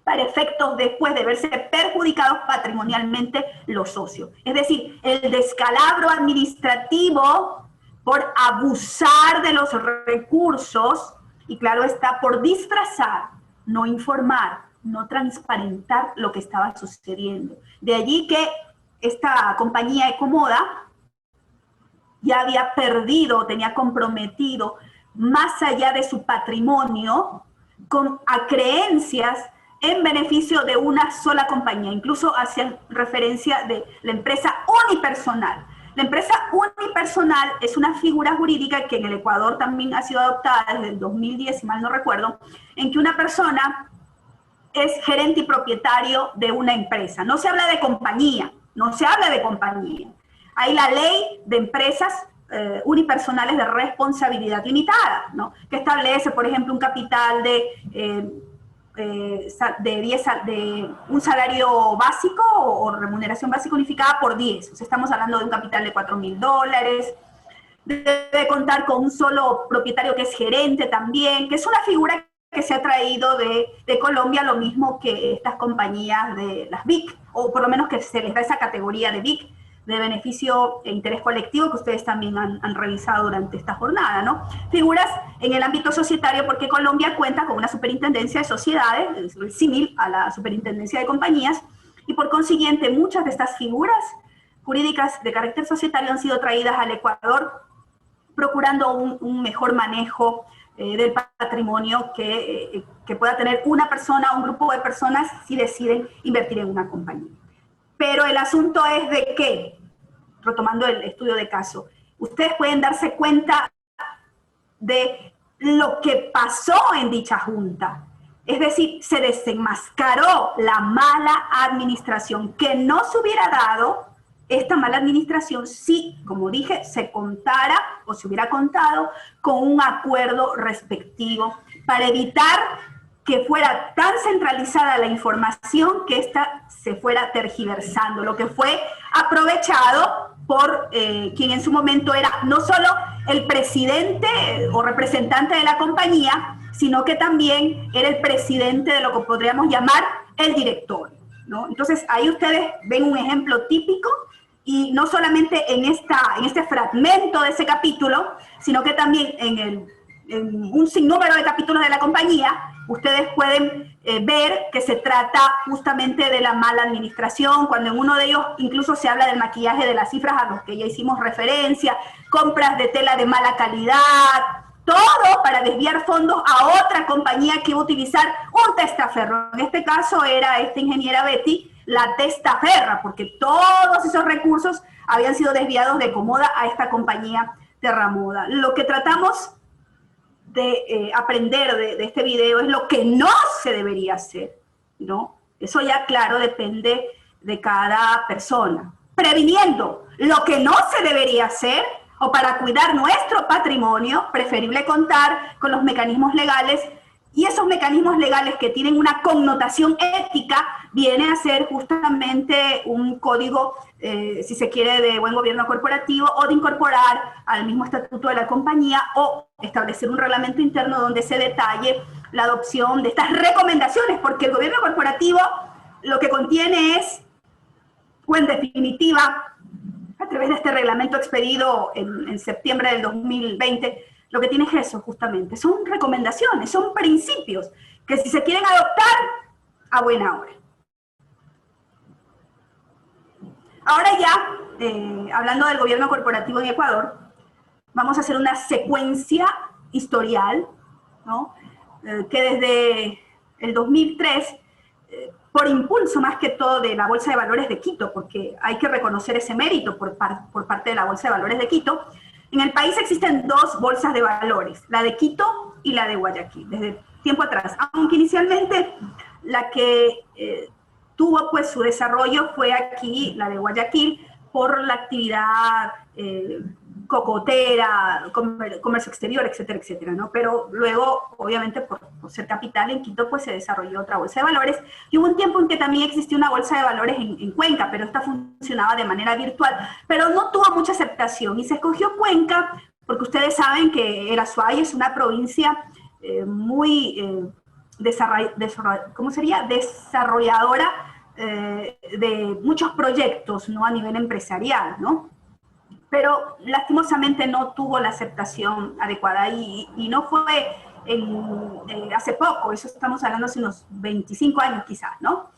para efectos después de verse perjudicados patrimonialmente los socios. Es decir, el descalabro administrativo por abusar de los recursos y, claro está, por disfrazar, no informar, no transparentar lo que estaba sucediendo. De allí que esta compañía Ecomoda ya había perdido, tenía comprometido, más allá de su patrimonio, a creencias en beneficio de una sola compañía. Incluso hacían referencia de la empresa unipersonal. La empresa unipersonal es una figura jurídica que en el Ecuador también ha sido adoptada desde el 2010, si mal no recuerdo, en que una persona es gerente y propietario de una empresa. No se habla de compañía, no se habla de compañía. Hay la ley de empresas unipersonales de responsabilidad limitada, ¿no?, que establece, por ejemplo, un capital de un salario básico o remuneración básica unificada por 10. O sea, estamos hablando de un capital de $4.000. Debe contar con un solo propietario que es gerente también, que es una figura que se ha traído de Colombia, lo mismo que estas compañías de las BIC, o por lo menos que se les da esa categoría de BIC, de beneficio e interés colectivo que ustedes también han revisado durante esta jornada, ¿no? Figuras en el ámbito societario porque Colombia cuenta con una superintendencia de sociedades, similar a la superintendencia de compañías, y por consiguiente muchas de estas figuras jurídicas de carácter societario han sido traídas al Ecuador procurando un mejor manejo del patrimonio que pueda tener una persona o un grupo de personas si deciden invertir en una compañía. Pero el asunto es de que, retomando el estudio de caso, ustedes pueden darse cuenta de lo que pasó en dicha junta. Es decir, se desenmascaró la mala administración, que no se hubiera dado esta mala administración si, como dije, se contara o se hubiera contado con un acuerdo respectivo para evitar que fuera tan centralizada la información que ésta se fuera tergiversando, lo que fue aprovechado por quien en su momento era no solo el presidente o representante de la compañía, sino que también era el presidente de lo que podríamos llamar el directorio, ¿no? Entonces ahí ustedes ven un ejemplo típico, y no solamente en este fragmento de ese capítulo, sino que también en un sinnúmero de capítulos de la compañía, ustedes pueden ver que se trata justamente de la mala administración, cuando en uno de ellos incluso se habla del maquillaje de las cifras a los que ya hicimos referencia, compras de tela de mala calidad, todo para desviar fondos a otra compañía que iba a utilizar un testaferro. En este caso era esta ingeniera Betty, la testaferra, porque todos esos recursos habían sido desviados de Comoda a esta compañía Terramoda. Lo que tratamos de aprender de este video es lo que no se debería hacer, ¿no? Eso ya, claro, depende de cada persona. Previniendo lo que no se debería hacer, o para cuidar nuestro patrimonio, preferible contar con los mecanismos legales, y esos mecanismos legales que tienen una connotación ética viene a ser justamente un código, si se quiere, de buen gobierno corporativo, o de incorporar al mismo estatuto de la compañía, o establecer un reglamento interno donde se detalle la adopción de estas recomendaciones, porque el gobierno corporativo lo que contiene es, o en definitiva, a través de este reglamento expedido en septiembre del 2020, lo que tiene es eso justamente, son recomendaciones, son principios que si se quieren adoptar, a buena hora. Ahora ya, hablando del gobierno corporativo en Ecuador, vamos a hacer una secuencia historial, ¿no? Que desde el 2003, por impulso más que todo de la Bolsa de Valores de Quito, porque hay que reconocer ese mérito por parte de la Bolsa de Valores de Quito, en el país existen dos bolsas de valores, la de Quito y la de Guayaquil, desde tiempo atrás. Aunque inicialmente la que tuvo pues su desarrollo fue aquí, la de Guayaquil, por la actividad cocotera, comercio exterior, etcétera, etcétera, ¿no? Pero luego, obviamente, por ser capital en Quito, pues se desarrolló otra bolsa de valores, y hubo un tiempo en que también existió una bolsa de valores en Cuenca, pero esta funcionaba de manera virtual, pero no tuvo mucha aceptación, y se escogió Cuenca porque ustedes saben que el Azuay es una provincia muy desarrolladora de muchos proyectos, ¿no? A nivel empresarial, ¿no? Pero lastimosamente no tuvo la aceptación adecuada, y no fue hace poco, eso estamos hablando hace unos 25 años quizás, ¿no?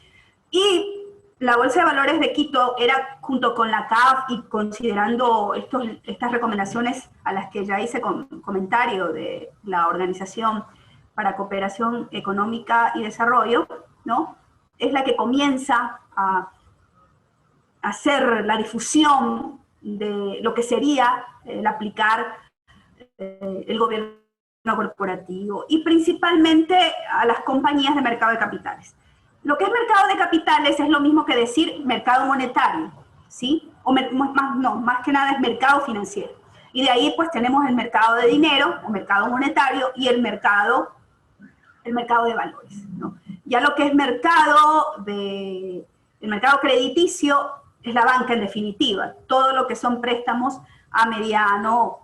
Y la Bolsa de Valores de Quito era, junto con la CAF y considerando estas recomendaciones a las que ya hice comentario de la Organización para Cooperación Económica y Desarrollo, ¿no? Es la que comienza a hacer la difusión de lo que sería el aplicar el gobierno corporativo, y principalmente a las compañías de mercado de capitales. Lo que es mercado de capitales es lo mismo que decir mercado monetario, ¿sí? O más que nada es mercado financiero. Y de ahí pues tenemos el mercado de dinero, o mercado monetario, y el mercado de valores, ¿no? Ya lo que es el mercado crediticio es la banca en definitiva, todo lo que son préstamos a mediano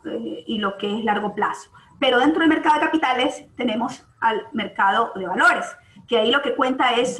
y lo que es largo plazo. Pero dentro del mercado de capitales tenemos al mercado de valores, que ahí lo que cuenta es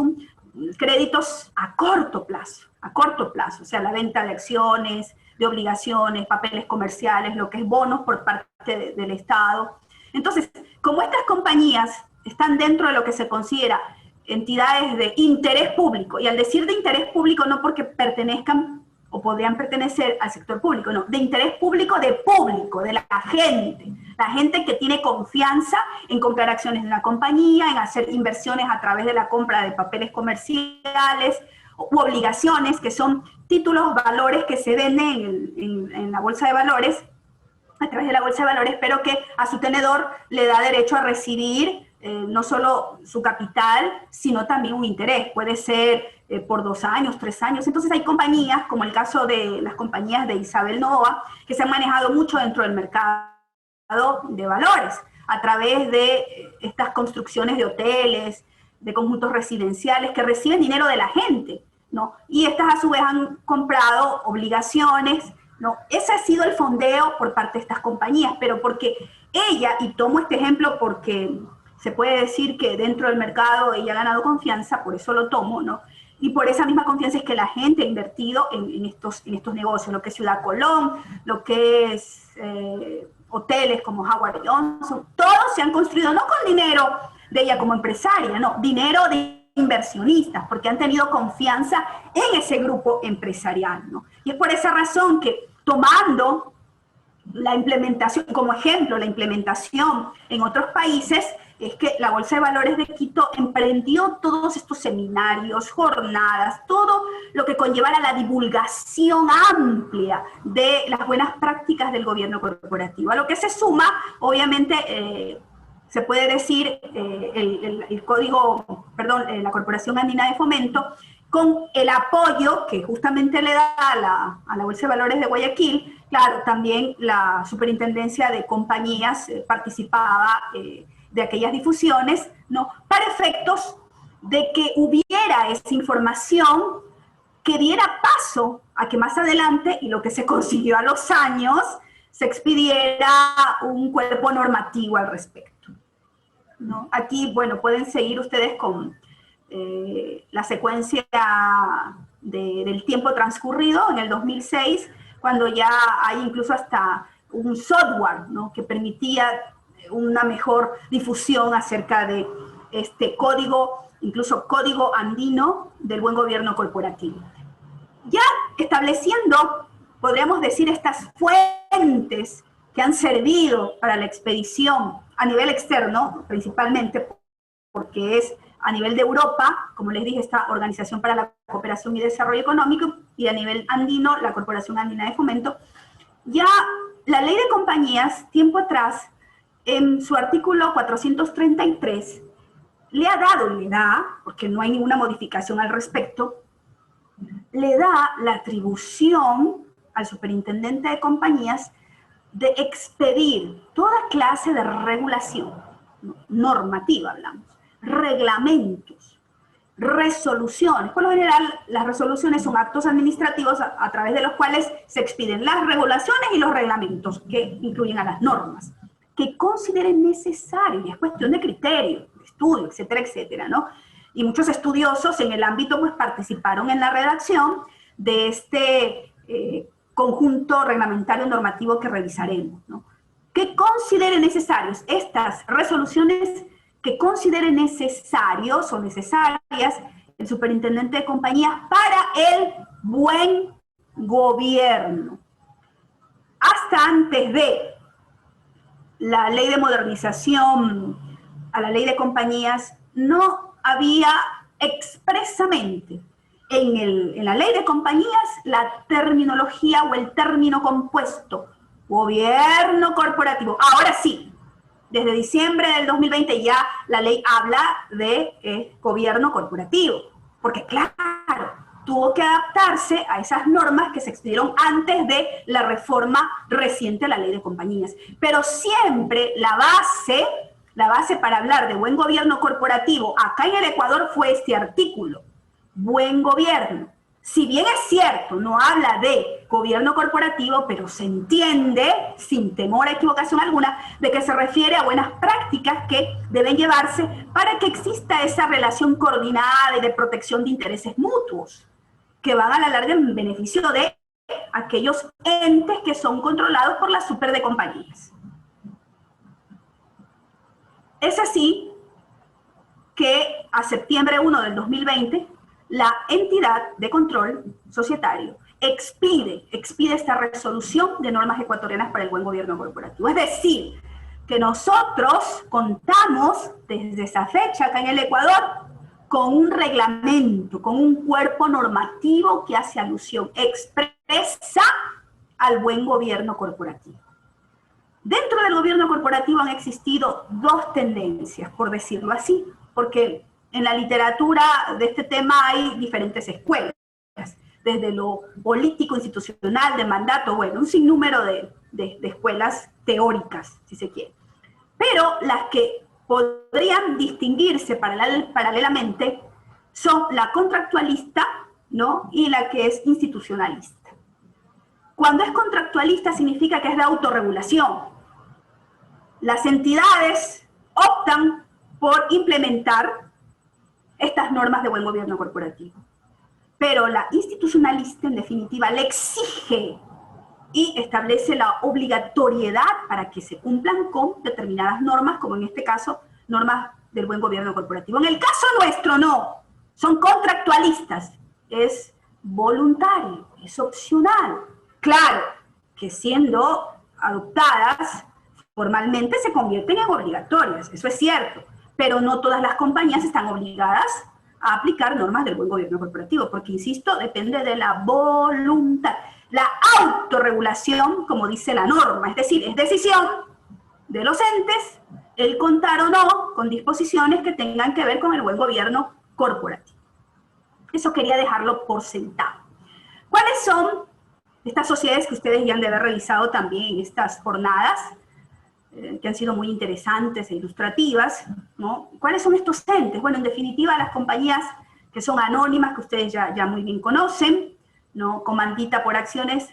créditos a corto plazo. a corto plazo, o sea, la venta de acciones, de obligaciones, papeles comerciales, lo que es bonos por parte del Estado. Entonces, como estas compañías están dentro de lo que se considera entidades de interés público, y al decir de interés público no porque pertenezcan o podrían pertenecer al sector público, no, de interés público, de la gente que tiene confianza en comprar acciones de la compañía, en hacer inversiones a través de la compra de papeles comerciales u obligaciones, que son títulos, valores que se venden en la bolsa de valores, a través de la bolsa de valores, pero que a su tenedor le da derecho a recibir no solo su capital, sino también un interés. Puede ser por 2 años, 3 años. Entonces hay compañías, como el caso de las compañías de Isabel Novoa, que se han manejado mucho dentro del mercado de valores, a través de estas construcciones de hoteles, de conjuntos residenciales que reciben dinero de la gente, ¿no? Y estas a su vez han comprado obligaciones, ¿no? Ese ha sido el fondeo por parte de estas compañías, pero porque ella, y tomo este ejemplo porque se puede decir que dentro del mercado ella ha ganado confianza, por eso lo tomo, ¿no? Y por esa misma confianza es que la gente ha invertido en estos negocios, lo que es Ciudad Colón, lo que es hoteles como Howard Johnson, todos se han construido no con dinero de ella como empresaria, no, dinero de inversionistas, porque han tenido confianza en ese grupo empresarial, ¿no? Y es por esa razón que, tomando la implementación, como ejemplo, la implementación en otros países, es que la Bolsa de Valores de Quito emprendió todos estos seminarios, jornadas, todo lo que conllevara la divulgación amplia de las buenas prácticas del gobierno corporativo. A lo que se suma, obviamente, se puede decir el código, perdón, la Corporación Andina de Fomento, con el apoyo que justamente le da a la Bolsa de Valores de Guayaquil. Claro, también la Superintendencia de Compañías participaba de aquellas difusiones, ¿no? Para efectos de que hubiera esa información que diera paso a que más adelante, y lo que se consiguió a los años, se expidiera un cuerpo normativo al respecto, ¿no? Aquí, bueno, pueden seguir ustedes con la secuencia del tiempo transcurrido en el 2006, cuando ya hay incluso hasta un software, ¿no? Que permitía una mejor difusión acerca de este código, incluso código andino del buen gobierno corporativo. Ya estableciendo, podríamos decir, estas fuentes que han servido para la expedición a nivel externo, principalmente porque es a nivel de Europa, como les dije, esta Organización para la Cooperación y Desarrollo Económico, y a nivel andino, la Corporación Andina de Fomento. Ya la ley de compañías, tiempo atrás, en su artículo 433, le da, porque no hay ninguna modificación al respecto, le da la atribución al superintendente de compañías de expedir toda clase de regulación, normativa hablamos, reglamentos, resoluciones. Por lo general, las resoluciones son actos administrativos a través de los cuales se expiden las regulaciones y los reglamentos que incluyen a las normas, que consideren necesario, y es cuestión de criterio, de estudio, etcétera, etcétera, ¿no? Y muchos estudiosos en el ámbito pues participaron en la redacción de este conjunto reglamentario normativo que revisaremos, ¿no? Que consideren necesarios estas resoluciones, que consideren necesarios o necesarias el superintendente de compañías para el buen gobierno. Hasta antes de la ley de modernización a la ley de compañías, no había expresamente en la ley de compañías la terminología o el término compuesto gobierno corporativo. Ahora sí, desde diciembre del 2020 ya la ley habla de gobierno corporativo, porque claro, tuvo que adaptarse a esas normas que se expidieron antes de la reforma reciente a la ley de compañías. Pero siempre la base para hablar de buen gobierno corporativo acá en el Ecuador fue este artículo, buen gobierno. Si bien es cierto, no habla de gobierno corporativo, pero se entiende, sin temor a equivocación alguna, de que se refiere a buenas prácticas que deben llevarse para que exista esa relación coordinada y de protección de intereses mutuos. que van a la larga en beneficio de aquellos entes que son controlados por la super de compañías. Es así que a septiembre 1 del 2020, la entidad de control societario expide esta resolución de normas ecuatorianas para el buen gobierno corporativo. Es decir, que nosotros contamos desde esa fecha acá en el Ecuador con un reglamento, con un cuerpo normativo que hace alusión expresa al buen gobierno corporativo. Dentro del gobierno corporativo han existido dos tendencias, por decirlo así, porque en la literatura de este tema hay diferentes escuelas, desde lo político, institucional, de mandato, bueno, un sinnúmero de escuelas teóricas, si se quiere. Pero las que podrían distinguirse paralelamente son la contractualista, ¿no?, y la que es institucionalista. Cuando es contractualista significa que es de autorregulación. Las entidades optan por implementar estas normas de buen gobierno corporativo. Pero la institucionalista, en definitiva, le exige y establece la obligatoriedad para que se cumplan con determinadas normas, como en este caso, normas del buen gobierno corporativo. En el caso nuestro, no. Son contractualistas. Es voluntario, es opcional. Claro, que siendo adoptadas formalmente se convierten en obligatorias, eso es cierto, pero no todas las compañías están obligadas a aplicar normas del buen gobierno corporativo, porque, insisto, depende de la voluntad. La autorregulación, como dice la norma, es decir, es decisión de los entes el contar o no con disposiciones que tengan que ver con el buen gobierno corporativo. Eso quería dejarlo por sentado. ¿Cuáles son estas sociedades que ustedes ya han de haber revisado también en estas jornadas, que han sido muy interesantes e ilustrativas, ¿no? ¿Cuáles son estos entes? Bueno, en definitiva, las compañías que son anónimas, que ustedes ya muy bien conocen, ¿no? Comandita por acciones,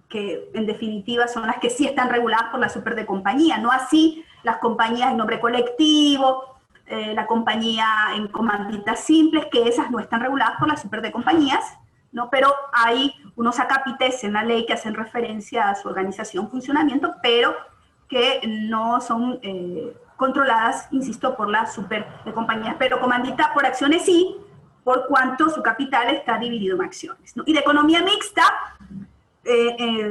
que en definitiva son las que sí están reguladas por la super de compañía, no así las compañías en nombre colectivo, la compañía en comanditas simples, que esas no están reguladas por la super de compañías, ¿no? Pero hay unos acápites en la ley que hacen referencia a su organización, funcionamiento, pero que no son controladas, insisto, por la super de compañías. Pero comandita por acciones sí, por cuanto su capital está dividido en acciones, ¿no? Y de economía mixta,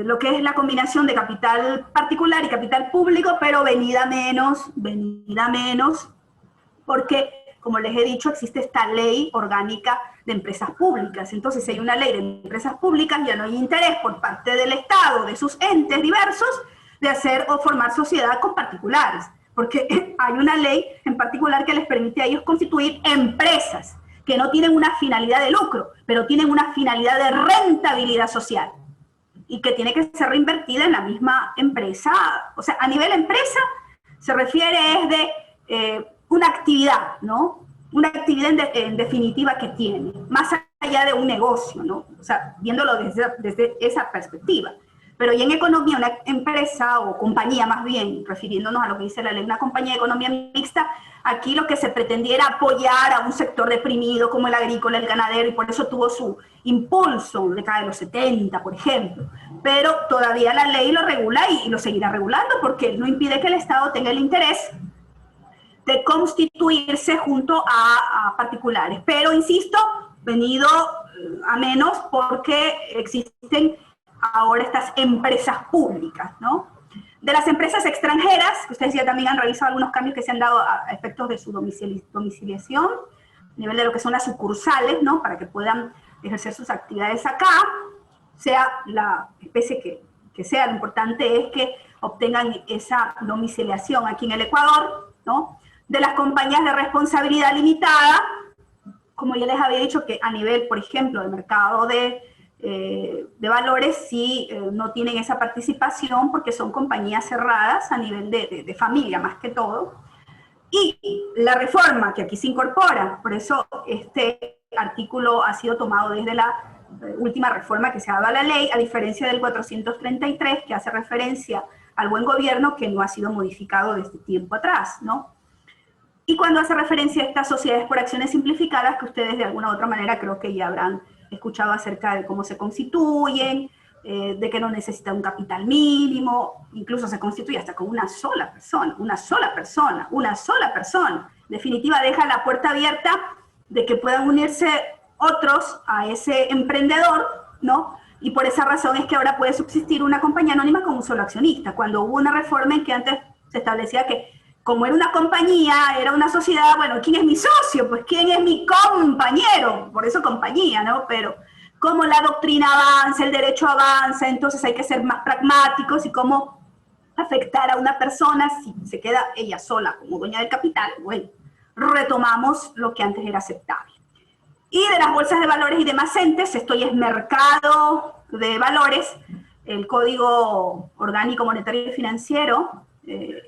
lo que es la combinación de capital particular y capital público, pero venida menos, porque, como les he dicho, existe esta ley orgánica de empresas públicas. Entonces, si hay una ley de empresas públicas, ya no hay interés por parte del Estado, de sus entes diversos, de hacer o formar sociedad con particulares, porque hay una ley en particular que les permite a ellos constituir empresas que no tienen una finalidad de lucro, pero tienen una finalidad de rentabilidad social, y que tiene que ser reinvertida en la misma empresa. O sea, a nivel empresa se refiere es de una actividad, ¿no? Una actividad en definitiva que tiene, más allá de un negocio, ¿no? O sea, viéndolo desde esa perspectiva. Pero ya en economía, una empresa o compañía más bien, refiriéndonos a lo que dice la ley, una compañía de economía mixta, aquí lo que se pretendía era apoyar a un sector deprimido como el agrícola, el ganadero, y por eso tuvo su impulso en la década de los 70, por ejemplo. Pero todavía la ley lo regula y lo seguirá regulando, porque no impide que el Estado tenga el interés de constituirse junto a particulares. Pero, insisto, venido a menos porque existen ahora estas empresas públicas, ¿no? De las empresas extranjeras, que ustedes ya también han revisado algunos cambios que se han dado a efectos de su domiciliación, a nivel de lo que son las sucursales, ¿no? Para que puedan ejercer sus actividades acá, sea la especie que sea, lo importante es que obtengan esa domiciliación aquí en el Ecuador, ¿no? De las compañías de responsabilidad limitada, como ya les había dicho, que a nivel, por ejemplo, del mercado de valores sí no tienen esa participación porque son compañías cerradas a nivel de familia más que todo. Y la reforma que aquí se incorpora, por eso este artículo ha sido tomado desde la última reforma que se ha dado a la ley, a diferencia del 433 que hace referencia al buen gobierno, que no ha sido modificado desde tiempo atrás, ¿no? Y cuando hace referencia a estas sociedades por acciones simplificadas, que ustedes de alguna u otra manera creo que ya habrán escuchado acerca de cómo se constituyen, de que no necesita un capital mínimo, incluso se constituye hasta con una sola persona, una sola persona, una sola persona. En definitiva, deja la puerta abierta de que puedan unirse otros a ese emprendedor, ¿no? Y por esa razón es que ahora puede subsistir una compañía anónima con un solo accionista. Cuando hubo una reforma en que antes se establecía que como era una compañía, era una sociedad, bueno, ¿quién es mi socio? Pues ¿quién es mi compañero? Por eso compañía, ¿no? Pero como la doctrina avanza, el derecho avanza, entonces hay que ser más pragmáticos y cómo afectar a una persona si se queda ella sola como dueña del capital. Bueno, retomamos lo que antes era aceptable. Y de las bolsas de valores y demás entes, esto ya es mercado de valores, el Código Orgánico Monetario y Financiero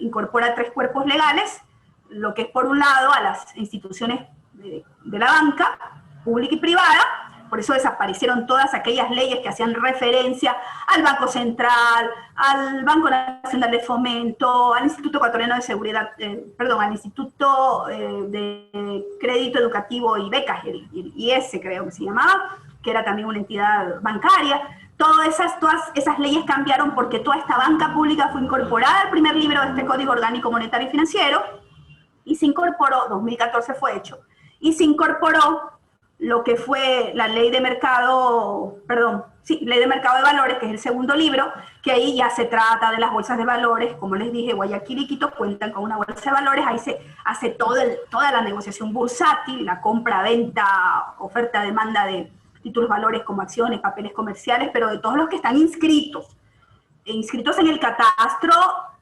incorpora 3 cuerpos legales, lo que es por un lado a las instituciones de la banca, pública y privada. Por eso desaparecieron todas aquellas leyes que hacían referencia al Banco Central, al Banco Nacional de Fomento, al Instituto Ecuatoriano de Seguridad, al Instituto de Crédito Educativo y Becas, el IES creo que se llamaba, que era también una entidad bancaria. Todas esas leyes cambiaron porque toda esta banca pública fue incorporada al primer libro de este Código Orgánico Monetario y Financiero, y se incorporó, 2014 fue hecho, y se incorporó lo que fue la ley de mercado, ley de mercado de valores, que es el segundo libro, que ahí ya se trata de las bolsas de valores. Como les dije, Guayaquil y Quito cuentan con una bolsa de valores, ahí se hace toda la negociación bursátil, la compra, venta, oferta, demanda de títulos, valores como acciones, papeles comerciales, pero de todos los que están inscritos en el catastro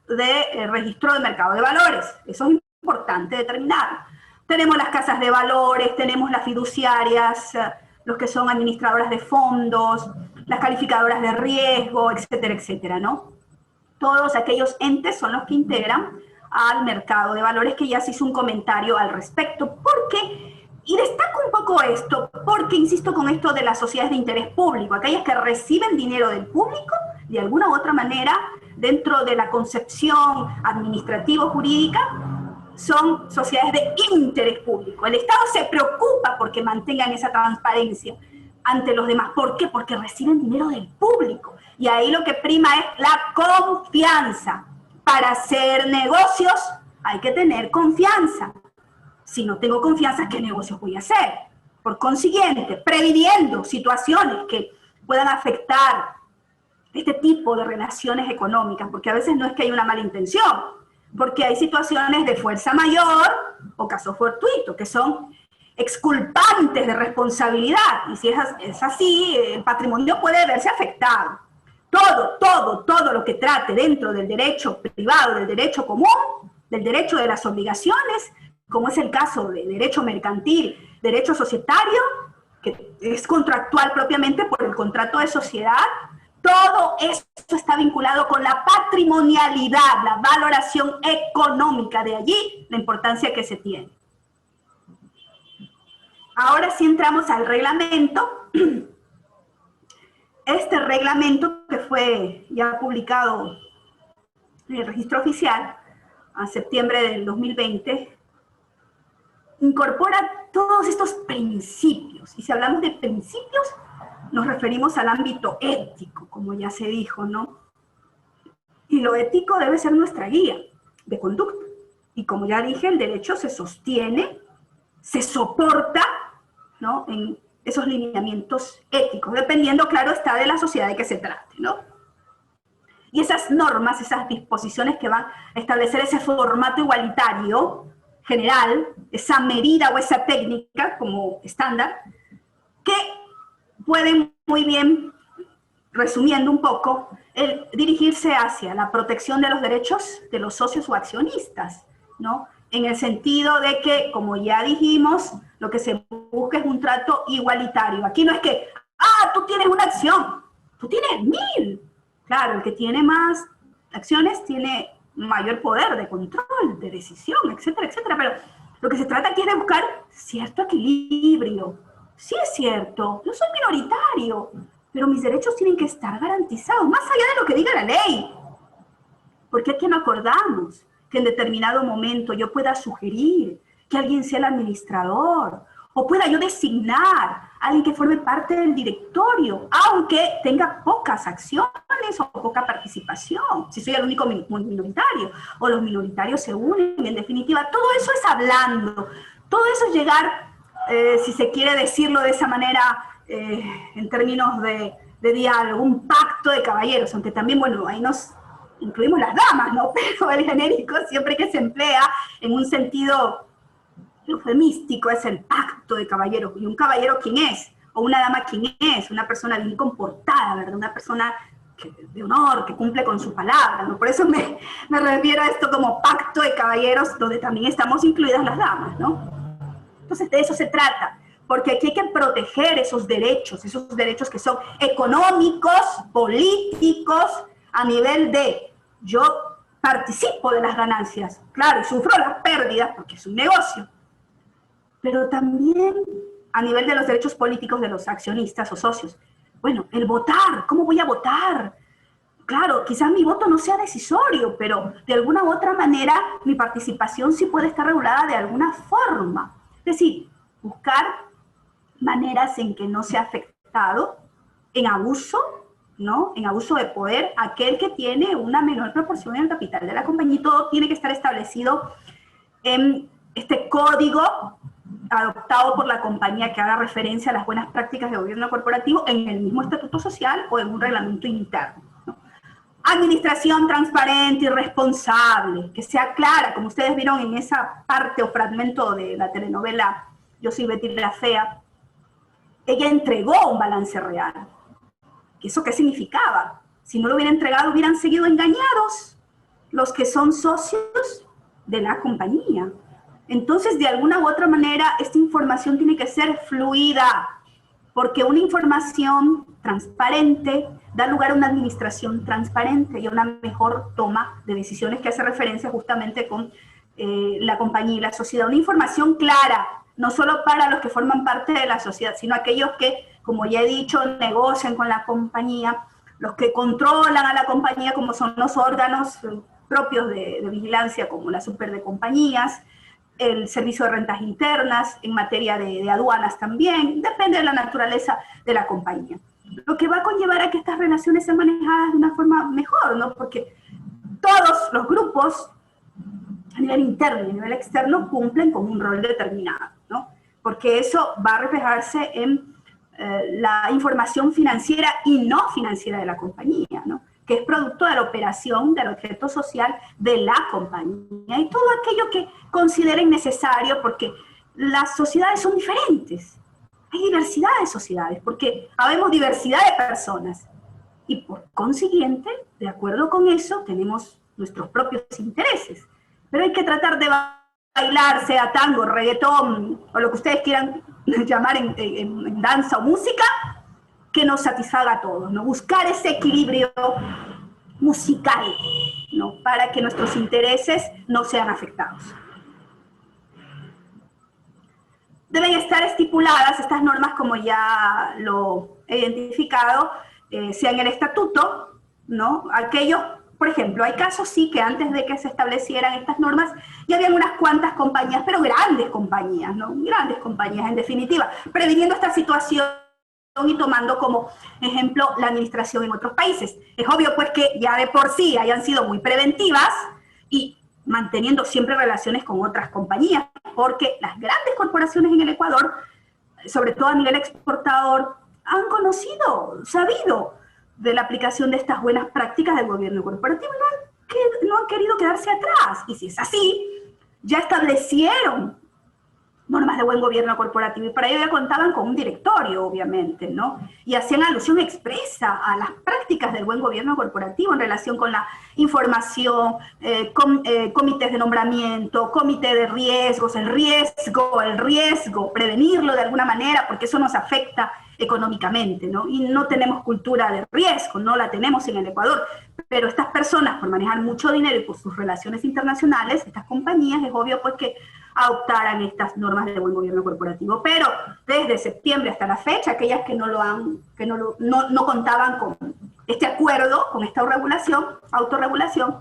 de registro de mercado de valores. Eso es importante determinarlo. Tenemos las casas de valores, tenemos las fiduciarias, los que son administradoras de fondos, las calificadoras de riesgo, etcétera, etcétera, ¿no? Todos aquellos entes son los que integran al mercado de valores, que ya se hizo un comentario al respecto. ¿Por qué? Y destaco un poco esto, porque insisto con esto de las sociedades de interés público, aquellas que reciben dinero del público, de alguna u otra manera, dentro de la concepción administrativo-jurídica, son sociedades de interés público. El Estado se preocupa porque mantengan esa transparencia ante los demás. ¿Por qué? Porque reciben dinero del público. Y ahí lo que prima es la confianza. Para hacer negocios hay que tener confianza. Si no tengo confianza, ¿qué negocios voy a hacer? Por consiguiente, previniendo situaciones que puedan afectar este tipo de relaciones económicas, porque a veces no es que hay una mala intención, porque hay situaciones de fuerza mayor o casos fortuitos que son exculpantes de responsabilidad, y si es así, el patrimonio puede verse afectado. Todo lo que trate dentro del derecho privado, del derecho común, del derecho de las obligaciones, como es el caso de derecho mercantil, derecho societario, que es contractual propiamente por el contrato de sociedad, todo esto está vinculado con la patrimonialidad, la valoración económica, de allí la importancia que se tiene. Ahora sí entramos al reglamento. Este reglamento, que fue ya publicado en el registro oficial a septiembre del 2020, incorpora todos estos principios. Y si hablamos de principios, nos referimos al ámbito ético, como ya se dijo, ¿no? Y lo ético debe ser nuestra guía de conducta. Y como ya dije, el derecho se sostiene, se soporta, ¿no?, en esos lineamientos éticos, dependiendo, claro está, de la sociedad de que se trate, ¿no? Y esas normas, esas disposiciones que van a establecer ese formato igualitario general, esa medida o esa técnica como estándar, que pueden muy bien, resumiendo un poco, el dirigirse hacia la protección de los derechos de los socios o accionistas, ¿no? En el sentido de que, como ya dijimos, lo que se busca es un trato igualitario. Aquí no es que, tú tienes una acción, tú tienes 1000. Claro, el que tiene más acciones tiene mayor poder de control, de decisión, etcétera, etcétera. Pero lo que se trata aquí es de buscar cierto equilibrio. Sí es cierto, yo soy minoritario, pero mis derechos tienen que estar garantizados, más allá de lo que diga la ley. Porque aquí no acordamos que en determinado momento yo pueda sugerir que alguien sea el administrador, o pueda yo designar a alguien que forme parte del directorio, aunque tenga pocas acciones o poca participación, si soy el único minoritario, o los minoritarios se unen, en definitiva, todo eso es hablando, todo eso es llegar, si se quiere decirlo de esa manera, en términos de diálogo, un pacto de caballeros, aunque también, bueno, ahí nos incluimos las damas, ¿no? Pero el genérico siempre que se emplea en un sentido eufemístico es el pacto de caballeros. ¿Y un caballero quién es? O una dama quién es? Una persona bien comportada, ¿verdad? Una persona de honor, que cumple con su palabra, ¿no? Por eso me refiero a esto como pacto de caballeros, donde también estamos incluidas las damas, ¿no? Entonces de eso se trata, porque aquí hay que proteger esos derechos que son económicos, políticos, a nivel de yo participo de las ganancias, claro, y sufro las pérdidas porque es un negocio, pero también a nivel de los derechos políticos de los accionistas o socios. Bueno, el votar, ¿cómo voy a votar? Claro, quizás mi voto no sea decisorio, pero de alguna u otra manera mi participación sí puede estar regulada de alguna forma. Es decir, buscar maneras en que no sea afectado en abuso, ¿no? En abuso de poder aquel que tiene una menor proporción en el capital de la compañía, y todo tiene que estar establecido en este código adoptado por la compañía que haga referencia a las buenas prácticas de gobierno corporativo en el mismo estatuto social o en un reglamento interno, ¿no? Administración transparente y responsable, que sea clara, como ustedes vieron en esa parte o fragmento de la telenovela Yo soy Betty la Fea. Ella entregó un balance real. ¿Eso qué significaba? Si no lo hubiera entregado, hubieran seguido engañados los que son socios de la compañía. Entonces, de alguna u otra manera, esta información tiene que ser fluida, porque una información transparente da lugar a una administración transparente y a una mejor toma de decisiones que hace referencia justamente con la compañía y la sociedad. Una información clara, no solo para los que forman parte de la sociedad, sino aquellos que, como ya he dicho, negocian con la compañía, los que controlan a la compañía, como son los órganos propios de vigilancia, como la super de compañías, el servicio de rentas internas, en materia de aduanas también, depende de la naturaleza de la compañía. Lo que va a conllevar a que estas relaciones sean manejadas de una forma mejor, ¿no? Porque todos los grupos, a nivel interno y a nivel externo, cumplen con un rol determinado, ¿no? Porque eso va a reflejarse en la información financiera y no financiera de la compañía, ¿no? Que es producto de la operación del objeto social de la compañía y todo aquello que consideren necesario, porque las sociedades son diferentes. Hay diversidad de sociedades, porque habemos diversidad de personas. Y por consiguiente, de acuerdo con eso, tenemos nuestros propios intereses. Pero hay que tratar de bailar, sea tango, reggaetón, o lo que ustedes quieran llamar en danza o música, que nos satisfaga a todos, ¿no? Buscar ese equilibrio musical, ¿no? Para que nuestros intereses no sean afectados. Deben estar estipuladas estas normas, como ya lo he identificado, sea en el estatuto, ¿no? Aquellos, por ejemplo, hay casos sí que antes de que se establecieran estas normas ya habían unas cuantas compañías, pero grandes compañías, ¿no? Grandes compañías en definitiva, previniendo esta situación y tomando como ejemplo la administración en otros países. Es obvio pues que ya de por sí hayan sido muy preventivas y manteniendo siempre relaciones con otras compañías, porque las grandes corporaciones en el Ecuador, sobre todo a nivel exportador, han conocido, sabido de la aplicación de estas buenas prácticas del gobierno corporativo, no han querido quedarse atrás. Y si es así, ya establecieron normas de buen gobierno corporativo, y para ello ya contaban con un directorio, obviamente, ¿no? Y hacían alusión expresa a las prácticas del buen gobierno corporativo en relación con la información, comités de nombramiento, comité de riesgos, el riesgo, prevenirlo de alguna manera, porque eso nos afecta económicamente, ¿no? Y no tenemos cultura de riesgo, no la tenemos en el Ecuador, pero estas personas, por manejar mucho dinero y por sus relaciones internacionales, estas compañías, es obvio pues que adoptaran estas normas de buen gobierno corporativo. Pero desde septiembre hasta la fecha, aquellas que no contaban con este acuerdo, con esta autorregulación,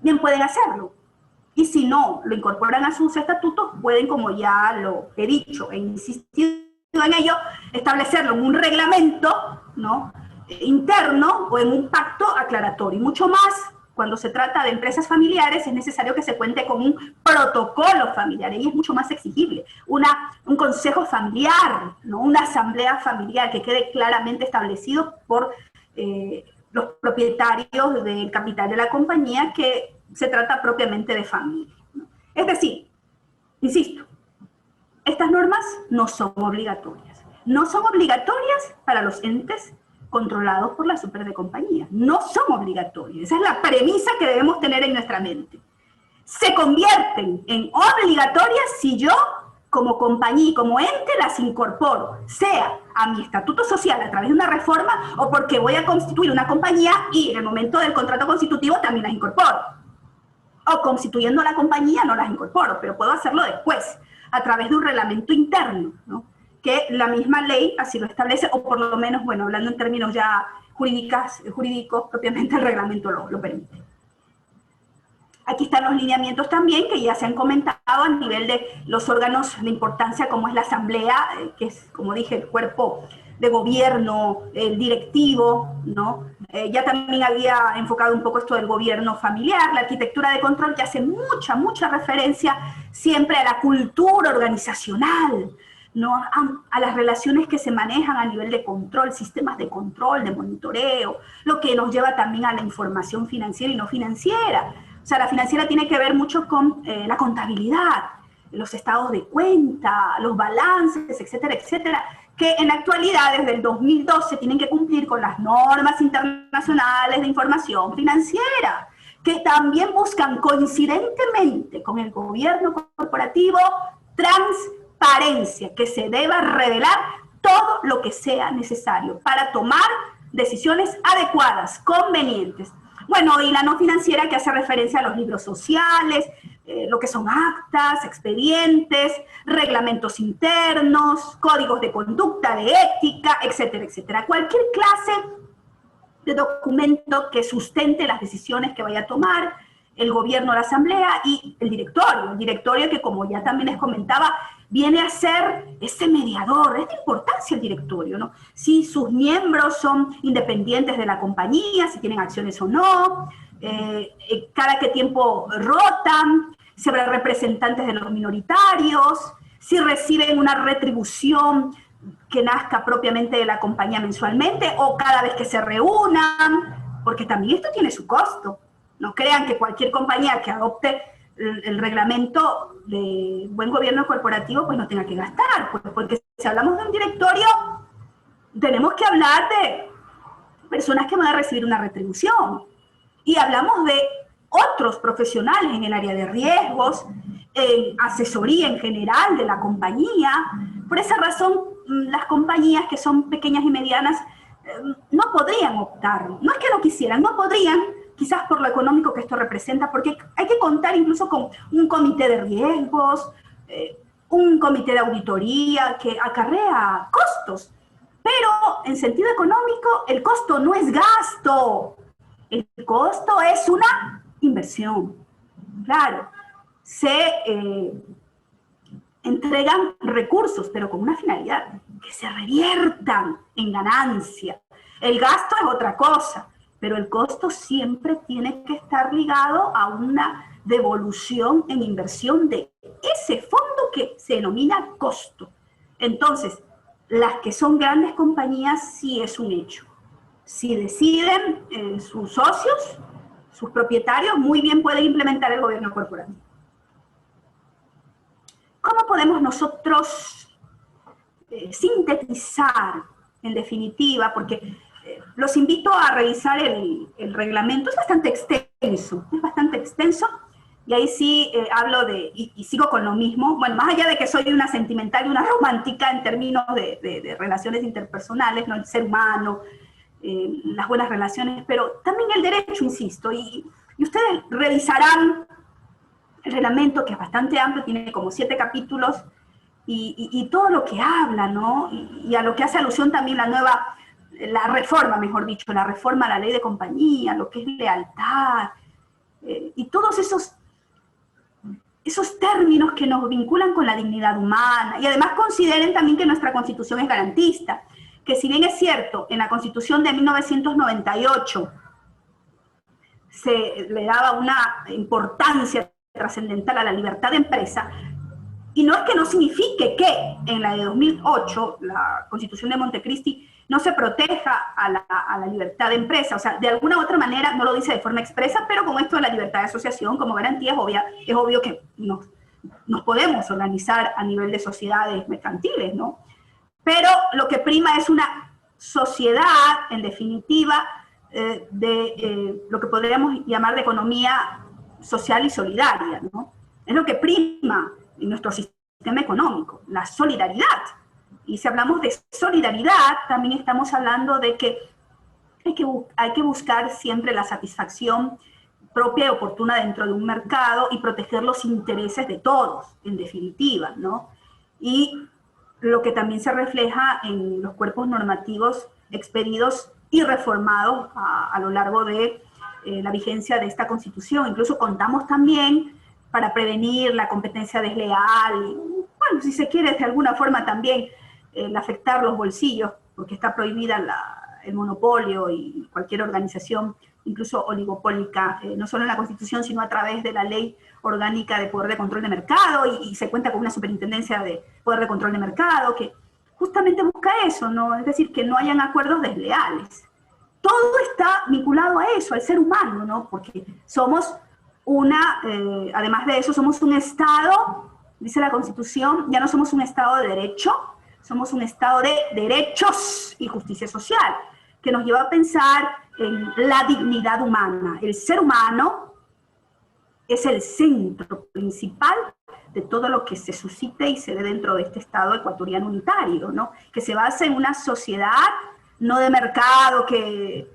bien pueden hacerlo. y si no lo incorporan a sus estatutos, pueden, como ya lo he dicho e insistido en ello, establecerlo en un reglamento, ¿no?, interno o en un pacto aclaratorio. Y mucho más, cuando se trata de empresas familiares, es necesario que se cuente con un protocolo familiar, y es mucho más exigible. Un consejo familiar, ¿no?, una asamblea familiar que quede claramente establecido por los propietarios del capital de la compañía, que se trata propiamente de familia, ¿no? Es decir, insisto, estas normas no son obligatorias. No son obligatorias para los entes controlados por la super de compañía. No son obligatorias. Esa es la premisa que debemos tener en nuestra mente. Se convierten en obligatorias si yo, como compañía y como ente, las incorporo, sea a mi estatuto social a través de una reforma, o porque voy a constituir una compañía y en el momento del contrato constitutivo también las incorporo. O constituyendo la compañía no las incorporo, pero puedo hacerlo después, a través de un reglamento interno, ¿no?, que la misma ley así lo establece, o por lo menos, bueno, hablando en términos ya jurídicos, propiamente el reglamento lo permite. Aquí están los lineamientos también, que ya se han comentado a nivel de los órganos de importancia, como es la asamblea, que es, como dije, el cuerpo de gobierno, el directivo, ¿no? Ya también había enfocado un poco esto del gobierno familiar, la arquitectura de control, que hace mucha referencia siempre a la cultura organizacional, ¿no?, a las relaciones que se manejan a nivel de control, sistemas de control, de monitoreo, lo que nos lleva también a la información financiera y no financiera. O sea, la financiera tiene que ver mucho con la contabilidad, los estados de cuenta, los balances, etcétera, etcétera, que en la actualidad, desde el 2012, tienen que cumplir con las normas internacionales de información financiera, que también buscan coincidentemente con el gobierno corporativo transparencia, que se deba revelar todo lo que sea necesario para tomar decisiones adecuadas, convenientes. Bueno, y la no financiera, que hace referencia a los libros sociales, lo que son actas, expedientes, reglamentos internos, códigos de conducta, de ética, etcétera, etcétera. Cualquier clase de documento que sustente las decisiones que vaya a tomar el gobierno, la asamblea y el directorio que, como ya también les comentaba, viene a ser ese mediador. Es de importancia el directorio, ¿no? Si sus miembros son independientes de la compañía, si tienen acciones o no, cada qué tiempo rotan, si habrá representantes de los minoritarios, si reciben una retribución que nazca propiamente de la compañía mensualmente o cada vez que se reúnan, porque también esto tiene su costo. No crean que cualquier compañía que adopte el reglamento de buen gobierno corporativo pues no tenga que gastar, pues porque si hablamos de un directorio tenemos que hablar de personas que van a recibir una retribución, y hablamos de otros profesionales en el área de riesgos, en asesoría en general de la compañía. Por esa razón, las compañías que son pequeñas y medianas no podrían optar, no es que no quisieran, no podrían, quizás por lo económico que esto representa, porque hay que contar incluso con un comité de riesgos, un comité de auditoría que acarrea costos, pero en sentido económico el costo no es gasto, el costo es una inversión. Claro, se entregan recursos, pero con una finalidad, que se reviertan en ganancia. El gasto es otra cosa, pero el costo siempre tiene que estar ligado a una devolución en inversión de ese fondo que se denomina costo. Entonces, las que son grandes compañías sí es un hecho. Si deciden sus socios, sus propietarios, muy bien pueden implementar el gobierno corporativo. ¿Cómo podemos nosotros sintetizar, en definitiva, porque los invito a revisar el reglamento, es bastante extenso, y ahí sí hablo de, y sigo con lo mismo, bueno, más allá de que soy una sentimental y una romántica en términos de relaciones interpersonales, ¿no?, el ser humano, las buenas relaciones, pero también el derecho, insisto, y ustedes revisarán el reglamento, que es bastante amplio, tiene como 7 capítulos, y todo lo que habla, ¿no?, y a lo que hace alusión también la reforma, mejor dicho, la reforma a la ley de compañía, lo que es lealtad, y todos esos esos términos que nos vinculan con la dignidad humana, y además consideren también que nuestra Constitución es garantista, que si bien es cierto, en la Constitución de 1998 se le daba una importancia trascendental a la libertad de empresa, y no es que no signifique que en la de 2008, la Constitución de Montecristi, no se proteja a la libertad de empresa, o sea, de alguna u otra manera no lo dice de forma expresa, pero con esto de la libertad de asociación como garantía es obvio que nos podemos organizar a nivel de sociedades mercantiles, ¿no? Pero lo que prima es una sociedad, en definitiva, lo que podríamos llamar de economía social y solidaria, ¿no? Es lo que prima en nuestro sistema económico, la solidaridad. Y si hablamos de solidaridad, también estamos hablando de que hay que buscar siempre la satisfacción propia y oportuna dentro de un mercado y proteger los intereses de todos, en definitiva, ¿no? Y lo que también se refleja en los cuerpos normativos expedidos y reformados a lo largo de la vigencia de esta Constitución. Incluso contamos también para prevenir la competencia desleal, y, bueno, si se quiere de alguna forma también el afectar los bolsillos, porque está prohibida el monopolio y cualquier organización, incluso oligopólica, no solo en la Constitución, sino a través de la Ley Orgánica de Poder de Control de Mercado, y se cuenta con una superintendencia de Poder de Control de Mercado, que justamente busca eso, ¿no? Es decir, que no hayan acuerdos desleales. Todo está vinculado a eso, al ser humano, ¿no? Porque somos además de eso, somos un Estado, dice la Constitución, ya no somos un Estado de derecho, somos un Estado de derechos y justicia social, que nos lleva a pensar en la dignidad humana. El ser humano es el centro principal de todo lo que se suscite y se dé dentro de este Estado ecuatoriano unitario, ¿no? Que se basa en una sociedad no de mercado, que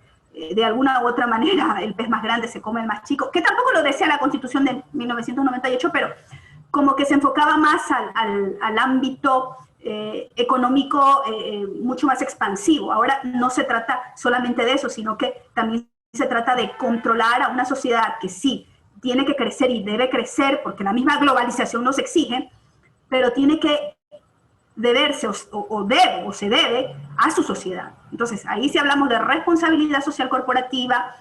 de alguna u otra manera el pez más grande se come el más chico, que tampoco lo decía la Constitución de 1998, pero como que se enfocaba más al ámbito económico mucho más expansivo. Ahora no se trata solamente de eso, sino que también se trata de controlar a una sociedad que sí tiene que crecer y debe crecer, porque la misma globalización nos exige, pero tiene que deberse o se debe a su sociedad. Entonces, ahí sí hablamos de responsabilidad social corporativa,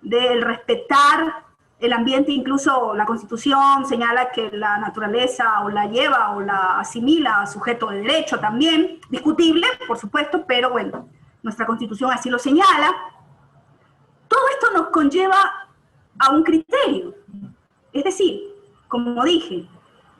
del respetar el ambiente. Incluso la Constitución señala que la naturaleza o la lleva o la asimila a sujeto de derecho también, discutible, por supuesto, pero bueno, nuestra Constitución así lo señala. Todo esto nos conlleva a un criterio, es decir, como dije,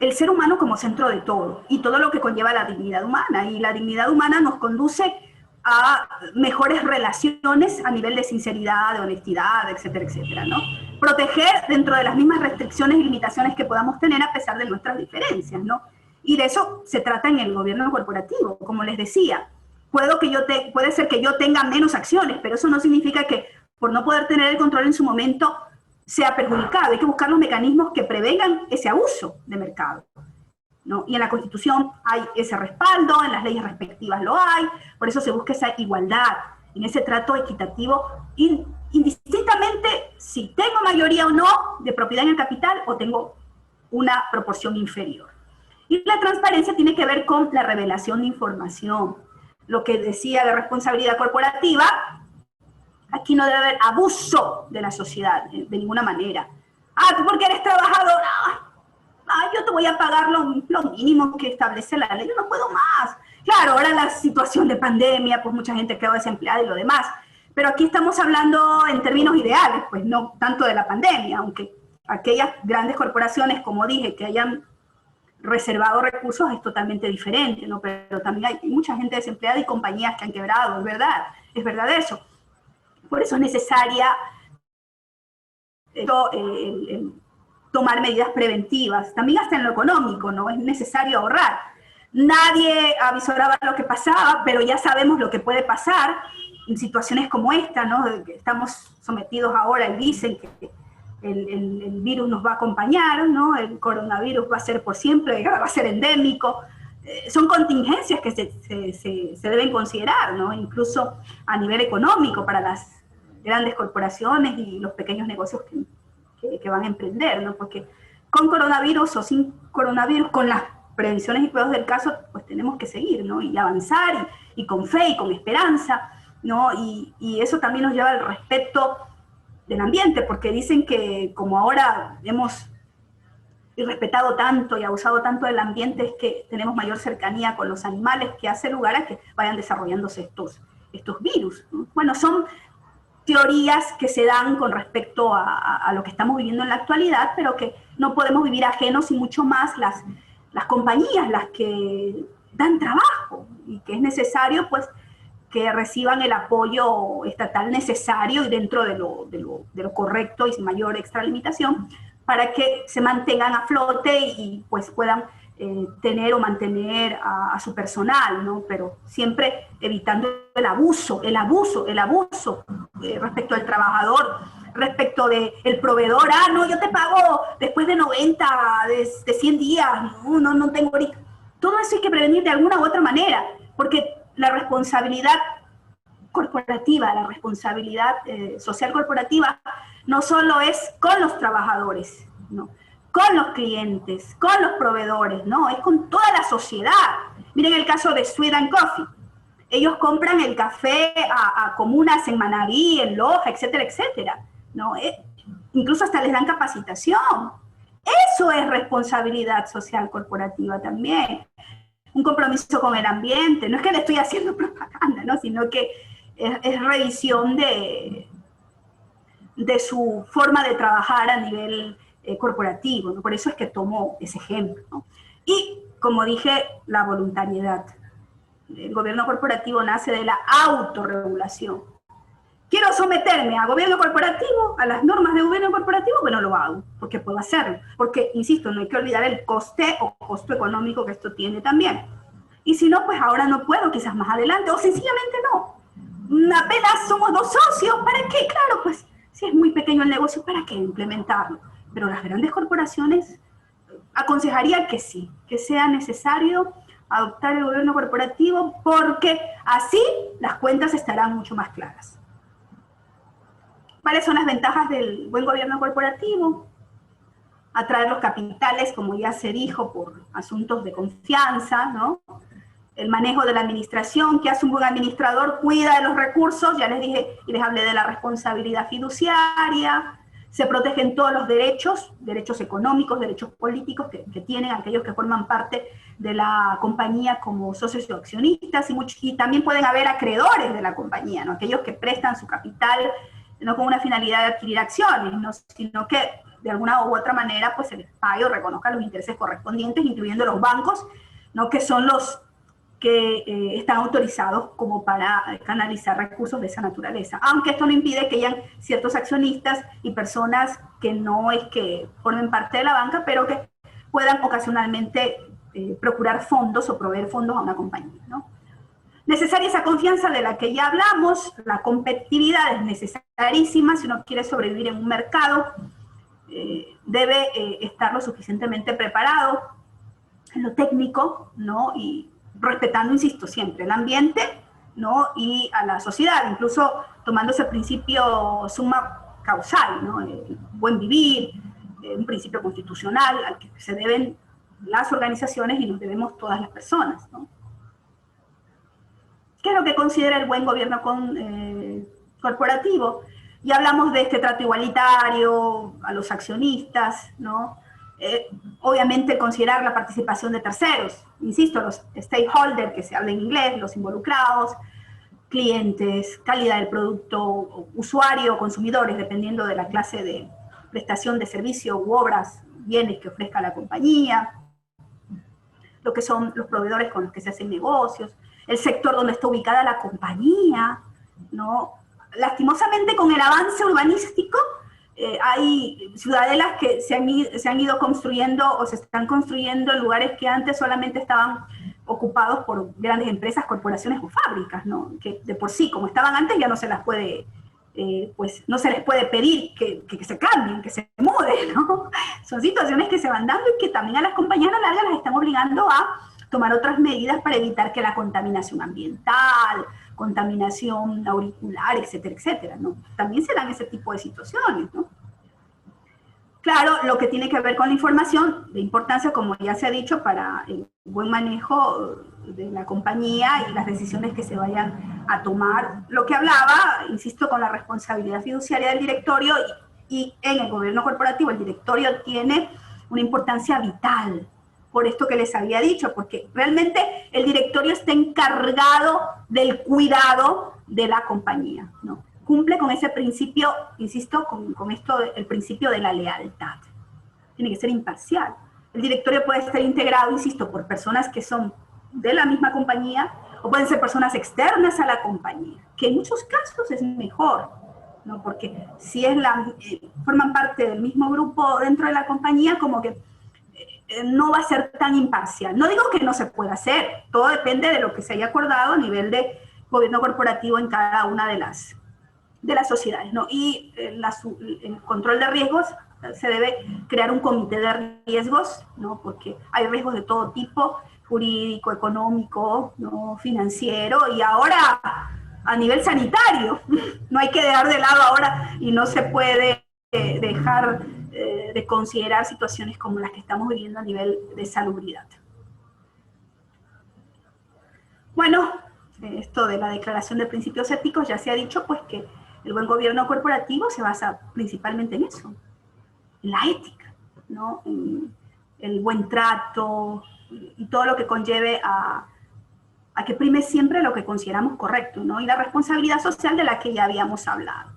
el ser humano como centro de todo, y todo lo que conlleva la dignidad humana, y la dignidad humana nos conduce a mejores relaciones a nivel de sinceridad, de honestidad, etcétera, etcétera, ¿no? Proteger dentro de las mismas restricciones y limitaciones que podamos tener a pesar de nuestras diferencias, ¿no? Y de eso se trata en el gobierno corporativo, como les decía. Puede ser que yo tenga menos acciones, pero eso no significa que por no poder tener el control en su momento sea perjudicado. Hay que buscar los mecanismos que prevengan ese abuso de mercado, ¿no? Y en la Constitución hay ese respaldo, en las leyes respectivas lo hay, por eso se busca esa igualdad, en ese trato equitativo, indistintamente si tengo mayoría o no de propiedad en el capital o tengo una proporción inferior. Y la transparencia tiene que ver con la revelación de información. Lo que decía de responsabilidad corporativa, aquí no debe haber abuso de la sociedad, de ninguna manera. Tú porque eres trabajador, yo te voy a pagar lo mínimo que establece la ley, yo no puedo más. Claro, ahora la situación de pandemia, pues mucha gente quedó desempleada y lo demás, pero aquí estamos hablando en términos ideales, pues no tanto de la pandemia, aunque aquellas grandes corporaciones, como dije, que hayan reservado recursos es totalmente diferente, ¿no? Pero también hay mucha gente desempleada y compañías que han quebrado, es verdad eso. Por eso es necesaria tomar medidas preventivas, también hasta en lo económico, ¿no? Es necesario ahorrar. Nadie avisoraba lo que pasaba, pero ya sabemos lo que puede pasar en situaciones como esta, ¿no? Estamos sometidos ahora, y dicen que el virus nos va a acompañar, ¿no? El coronavirus va a ser por siempre, va a ser endémico. Son contingencias que se deben considerar, ¿no? Incluso a nivel económico para las grandes corporaciones y los pequeños negocios que van a emprender, ¿no? Porque con coronavirus o sin coronavirus, con las prevenciones y cuidados del caso, pues tenemos que seguir, ¿no? Y avanzar, y con fe y con esperanza, ¿no? Y eso también nos lleva al respeto del ambiente, porque dicen que como ahora hemos irrespetado tanto y abusado tanto del ambiente, es que tenemos mayor cercanía con los animales, que hace lugar a que vayan desarrollándose estos virus, ¿no? Bueno, son teorías que se dan con respecto a lo que estamos viviendo en la actualidad, pero que no podemos vivir ajenos, y mucho más las compañías, las que dan trabajo, y que es necesario pues que reciban el apoyo estatal necesario y dentro de lo correcto y sin mayor extralimitación, para que se mantengan a flote y pues puedan tener o mantener a su personal, ¿no? Pero siempre evitando el abuso respecto al trabajador, respecto del proveedor. No, yo te pago después de 90, de 100 días, no tengo ahorita. Todo eso hay que prevenir de alguna u otra manera, porque la responsabilidad corporativa, la responsabilidad social corporativa, no solo es con los trabajadores, ¿no?, con los clientes, con los proveedores, no, es con toda la sociedad. Miren el caso de Sweet & Coffee. Ellos compran el café a comunas en Manabí, en Loja, etcétera, etcétera, ¿no? Incluso hasta les dan capacitación. Eso es responsabilidad social corporativa también. Un compromiso con el ambiente. No es que le estoy haciendo propaganda, ¿no?, sino que es revisión de su forma de trabajar a nivel corporativo, ¿no? Por eso es que tomo ese ejemplo, ¿no? Y, como dije, la voluntariedad. El gobierno corporativo nace de la autorregulación. ¿Quiero someterme a gobierno corporativo, a las normas de gobierno corporativo? Bueno, lo hago, porque puedo hacerlo. Porque, insisto, no hay que olvidar el coste o costo económico que esto tiene también. Y si no, pues ahora no puedo, quizás más adelante, o sencillamente no. Apenas somos 2 socios, ¿para qué? Claro, pues, si es muy pequeño el negocio, ¿para qué implementarlo? Pero las grandes corporaciones, aconsejaría que sí, que sea necesario adoptar el gobierno corporativo, porque así las cuentas estarán mucho más claras. ¿Cuáles son las ventajas del buen gobierno corporativo? Atraer los capitales, como ya se dijo, por asuntos de confianza, ¿no? El manejo de la administración, que hace un buen administrador, cuida de los recursos, ya les dije y les hablé de la responsabilidad fiduciaria. Se protegen todos los derechos económicos, derechos políticos que tienen aquellos que forman parte de la compañía como socios o accionistas, y también pueden haber acreedores de la compañía, ¿no?, aquellos que prestan su capital no con una finalidad de adquirir acciones, ¿no?, sino que de alguna u otra manera pues se les pague o reconozca los intereses correspondientes, incluyendo los bancos, ¿no?, que son los que están autorizados como para canalizar recursos de esa naturaleza. Aunque esto no impide que hayan ciertos accionistas y personas que no es que formen parte de la banca, pero que puedan ocasionalmente procurar fondos o proveer fondos a una compañía, ¿no? Necesaria esa confianza de la que ya hablamos. La competitividad es necesarísima. Si uno quiere sobrevivir en un mercado, debe estar lo suficientemente preparado en lo técnico, ¿no?, y respetando, insisto, siempre el ambiente, ¿no?, y a la sociedad, incluso tomando ese principio summa causal, ¿no?, el buen vivir, un principio constitucional al que se deben las organizaciones y nos debemos todas las personas, ¿no? ¿Qué es lo que considera el buen gobierno corporativo? Ya hablamos de este trato igualitario a los accionistas, ¿no? Obviamente considerar la participación de terceros, insisto, los stakeholders, que se habla en inglés, los involucrados, clientes, calidad del producto, usuario, consumidores, dependiendo de la clase de prestación de servicio u obras, bienes que ofrezca la compañía, lo que son los proveedores con los que se hacen negocios, el sector donde está ubicada la compañía, ¿no? Lastimosamente, con el avance urbanístico, hay ciudadelas que se han ido construyendo o se están construyendo en lugares que antes solamente estaban ocupados por grandes empresas, corporaciones o fábricas, ¿no?, que de por sí, como estaban antes, ya no se las puede, pues no se les puede pedir que se cambien, que se muden, ¿no? Son situaciones que se van dando y que también a las compañías a la larga las están obligando a tomar otras medidas para evitar que la contaminación ambiental, contaminación auricular, etcétera, etcétera, ¿no? También se dan ese tipo de situaciones, ¿no? Claro, lo que tiene que ver con la información, de importancia, como ya se ha dicho, para el buen manejo de la compañía y las decisiones que se vayan a tomar. Lo que hablaba, insisto, con la responsabilidad fiduciaria del directorio y en el gobierno corporativo, el directorio tiene una importancia vital, por esto que les había dicho, porque realmente el directorio está encargado del cuidado de la compañía, ¿no? Cumple con ese principio, insisto, con esto, el principio de la lealtad. Tiene que ser imparcial. El directorio puede estar integrado, insisto, por personas que son de la misma compañía o pueden ser personas externas a la compañía, que en muchos casos es mejor, ¿no? Porque si es forman parte del mismo grupo dentro de la compañía, como que no va a ser tan imparcial. No digo que no se pueda hacer, todo depende de lo que se haya acordado a nivel de gobierno corporativo en cada una de las sociedades, ¿no? Y el control de riesgos, se debe crear un comité de riesgos, ¿no? Porque hay riesgos de todo tipo, jurídico, económico, ¿no? Financiero, y ahora a nivel sanitario. No hay que dejar de lado ahora y no se puede dejar de considerar situaciones como las que estamos viviendo a nivel de salubridad. Bueno, esto de la declaración de principios éticos ya se ha dicho, pues que el buen gobierno corporativo se basa principalmente en eso, en la ética, ¿no? En el buen trato y todo lo que conlleve a que prime siempre lo que consideramos correcto, ¿no? Y la responsabilidad social de la que ya habíamos hablado.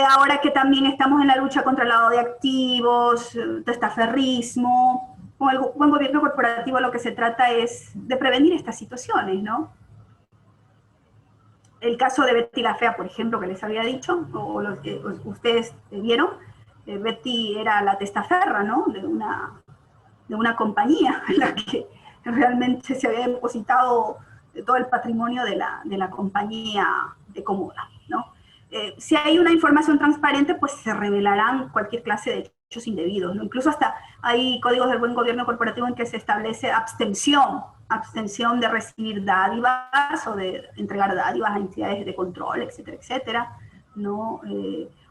Ahora que también estamos en la lucha contra el lavado de activos, testaferrismo, con el buen gobierno corporativo lo que se trata es de prevenir estas situaciones, ¿no? El caso de Betty la Fea, por ejemplo, que les había dicho, o los que ustedes vieron, Betty era la testaferra, ¿no? De una compañía en la que realmente se había depositado todo el patrimonio de la compañía de Comoda, ¿no? Si hay una información transparente, pues se revelarán cualquier clase de hechos indebidos, ¿no? Incluso hasta hay códigos del buen gobierno corporativo en que se establece abstención de recibir dádivas o de entregar dádivas a entidades de control, etcétera, etcétera, ¿no?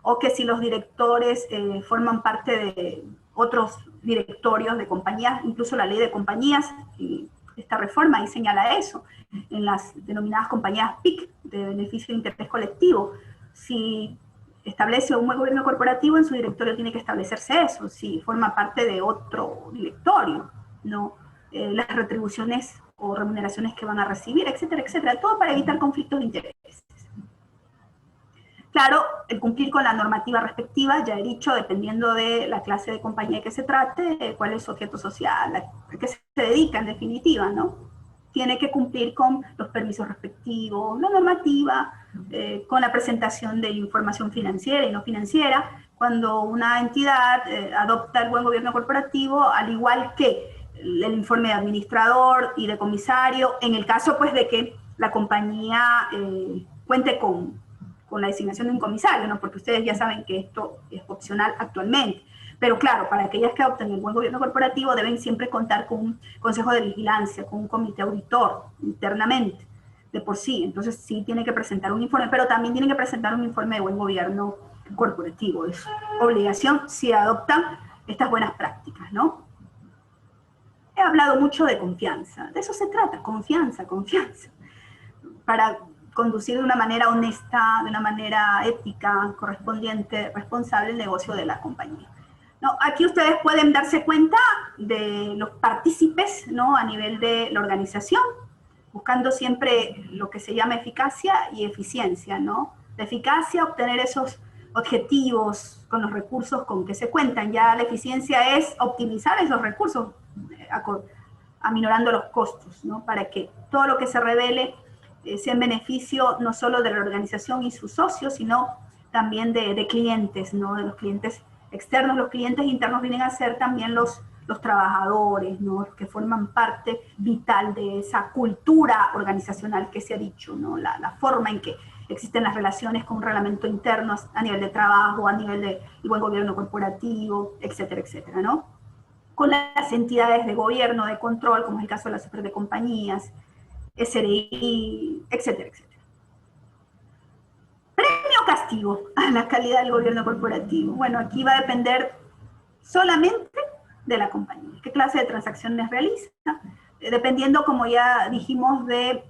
O que si los directores forman parte de otros directorios de compañías, incluso la ley de compañías, y esta reforma ahí señala eso, en las denominadas compañías PIC, de beneficio de interés colectivo. Si establece un buen gobierno corporativo, en su directorio tiene que establecerse eso, si forma parte de otro directorio, ¿no? Las retribuciones o remuneraciones que van a recibir, etcétera, etcétera, todo para evitar conflictos de intereses. Claro, el cumplir con la normativa respectiva, ya he dicho, dependiendo de la clase de compañía que se trate, cuál es su objeto social, a qué se dedica en definitiva, ¿no? Tiene que cumplir con los permisos respectivos, la normativa, con la presentación de información financiera y no financiera. Cuando una entidad adopta el buen gobierno corporativo, al igual que el informe de administrador y de comisario, en el caso pues de que la compañía cuente con la designación de un comisario, ¿no? Porque ustedes ya saben que esto es opcional actualmente. Pero claro, para aquellas que adopten el buen gobierno corporativo deben siempre contar con un consejo de vigilancia, con un comité auditor internamente, de por sí. Entonces sí tiene que presentar un informe, pero también tiene que presentar un informe de buen gobierno corporativo. Es obligación si adoptan estas buenas prácticas, ¿no? He hablado mucho de confianza. De eso se trata, confianza, confianza. Para conducir de una manera honesta, de una manera ética, correspondiente, responsable el negocio de la compañía. No, aquí ustedes pueden darse cuenta de los partícipes, ¿no? A nivel de la organización, buscando siempre lo que se llama eficacia y eficiencia, ¿no? La eficacia, obtener esos objetivos con los recursos con que se cuentan. Ya la eficiencia es optimizar esos recursos, aminorando los costos, ¿no? Para que todo lo que se revele sea en beneficio no solo de la organización y sus socios, sino también de clientes, ¿no? De los clientes externos. Los clientes internos vienen a ser también los trabajadores, ¿no? Los que forman parte vital de esa cultura organizacional que se ha dicho, ¿no? La forma en que existen las relaciones con un reglamento interno a nivel de trabajo, a nivel de buen gobierno corporativo, etcétera, etcétera, ¿no? Con las entidades de gobierno, de control, como es el caso de la super de compañías, SRI, etcétera, etcétera. Premio o castigo a la calidad del gobierno corporativo. Bueno, aquí va a depender solamente de la compañía. ¿Qué clase de transacciones realiza? Dependiendo, como ya dijimos, de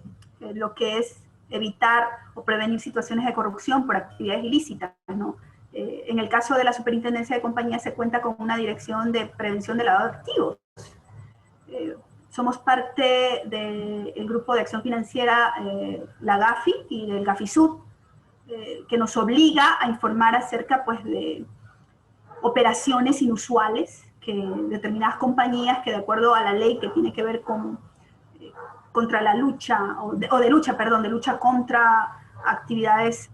lo que es evitar o prevenir situaciones de corrupción por actividades ilícitas, ¿no? En el caso de la Superintendencia de Compañías se cuenta con una dirección de prevención de lavado de activos. Somos parte del grupo de acción financiera, la GAFI y del GAFISUD, que nos obliga a informar acerca, pues, de operaciones inusuales que determinadas compañías, que de acuerdo a la ley que tiene que ver con contra la lucha, de lucha contra actividades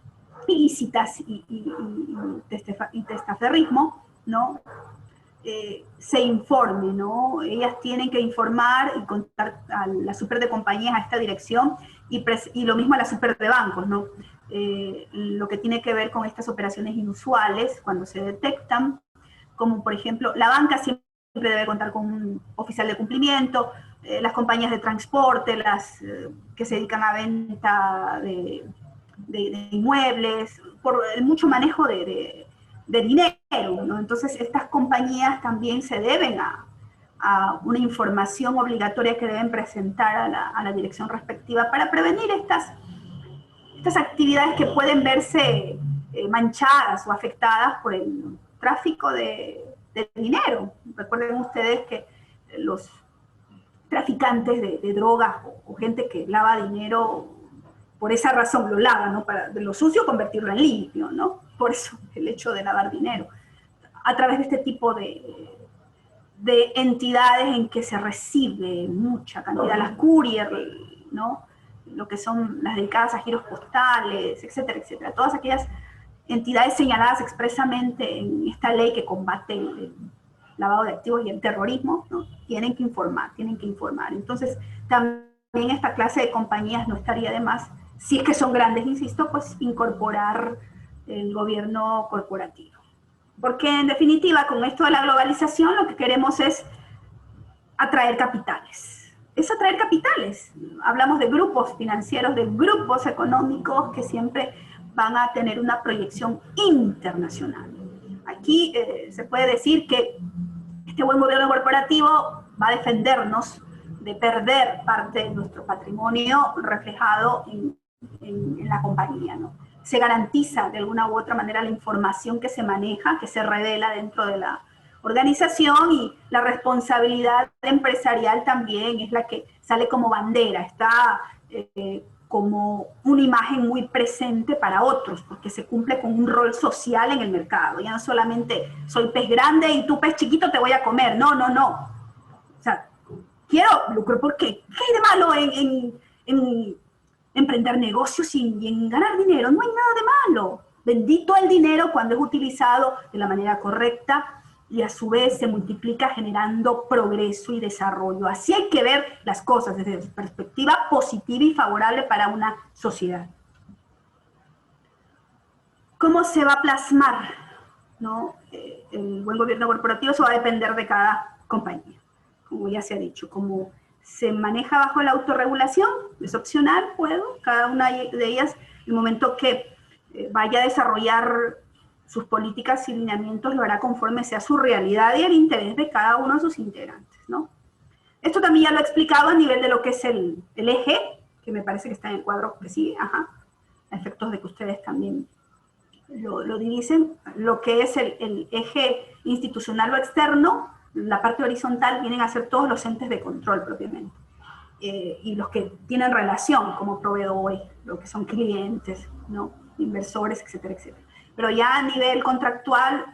ilícitas y testaferrismo, ¿no? Se informe, ¿no? Ellas tienen que informar y contar a la super de compañías, a esta dirección, y lo mismo a la super de bancos, ¿no? Lo que tiene que ver con estas operaciones inusuales, cuando se detectan, como por ejemplo, la banca siempre debe contar con un oficial de cumplimiento, las compañías de transporte, las que se dedican a venta de inmuebles, por el mucho manejo de dinero, ¿no? Entonces estas compañías también se deben a una información obligatoria que deben presentar a la dirección respectiva para prevenir estas actividades que pueden verse manchadas o afectadas por el tráfico de dinero. Recuerden ustedes que los traficantes de drogas o gente que lava dinero, por esa razón lo lava, ¿no? Para de lo sucio convertirlo en limpio, ¿no? Por eso el hecho de lavar dinero. A través de este tipo de entidades en que se recibe mucha cantidad, las courier, ¿no? Lo que son las dedicadas a giros postales, etcétera, etcétera. Todas aquellas entidades señaladas expresamente en esta ley que combate el lavado de activos y el terrorismo, ¿no? Tienen que informar. Entonces, también esta clase de compañías no estaría de más, si es que son grandes, insisto, pues incorporar el gobierno corporativo. Porque en definitiva, con esto de la globalización, lo que queremos es atraer capitales. Es atraer capitales. Hablamos de grupos financieros, de grupos económicos que siempre van a tener una proyección internacional. Aquí se puede decir que este buen gobierno corporativo va a defendernos de perder parte de nuestro patrimonio reflejado en la compañía, ¿no? Se garantiza de alguna u otra manera la información que se maneja, que se revela dentro de la organización, y la responsabilidad empresarial también es la que sale como bandera, está como una imagen muy presente para otros, porque se cumple con un rol social en el mercado. Ya no solamente soy pez grande y tú pez chiquito te voy a comer, no. O sea, quiero lucro, porque ¿qué hay de malo en emprender negocios y en ganar dinero? No hay nada de malo. Bendito el dinero cuando es utilizado de la manera correcta y a su vez se multiplica generando progreso y desarrollo. Así hay que ver las cosas desde perspectiva positiva y favorable para una sociedad. ¿Cómo se va a plasmar, ¿no? El buen gobierno corporativo? Eso va a depender de cada compañía, como ya se ha dicho. Como se maneja bajo la autorregulación, es opcional, cada una de ellas, el momento que vaya a desarrollar sus políticas y lineamientos, lo hará conforme sea su realidad y el interés de cada uno de sus integrantes, ¿no? Esto también ya lo he explicado a nivel de lo que es el eje, que me parece que está en el cuadro que sigue, a efectos de que ustedes también lo divisen. Lo que es el eje institucional o externo, la parte horizontal vienen a ser todos los entes de control propiamente, y los que tienen relación como proveedores, lo que son clientes, ¿no? Inversores, etcétera, etcétera. Pero ya a nivel contractual,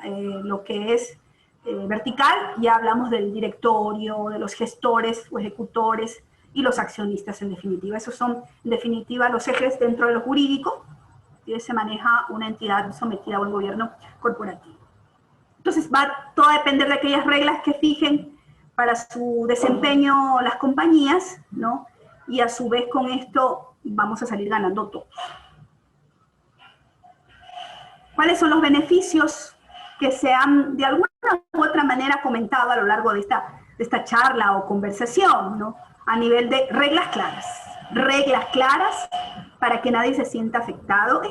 lo que es vertical, ya hablamos del directorio, de los gestores o ejecutores y los accionistas en definitiva. Esos son en definitiva los ejes dentro de lo jurídico que se maneja una entidad sometida a un gobierno corporativo. Entonces va todo a depender de aquellas reglas que fijen para su desempeño las compañías, ¿no? Y a su vez con esto vamos a salir ganando todos. ¿Cuáles son los beneficios que se han de alguna u otra manera comentado a lo largo de esta charla o conversación, ¿no? A nivel de reglas claras para que nadie se sienta afectado? Es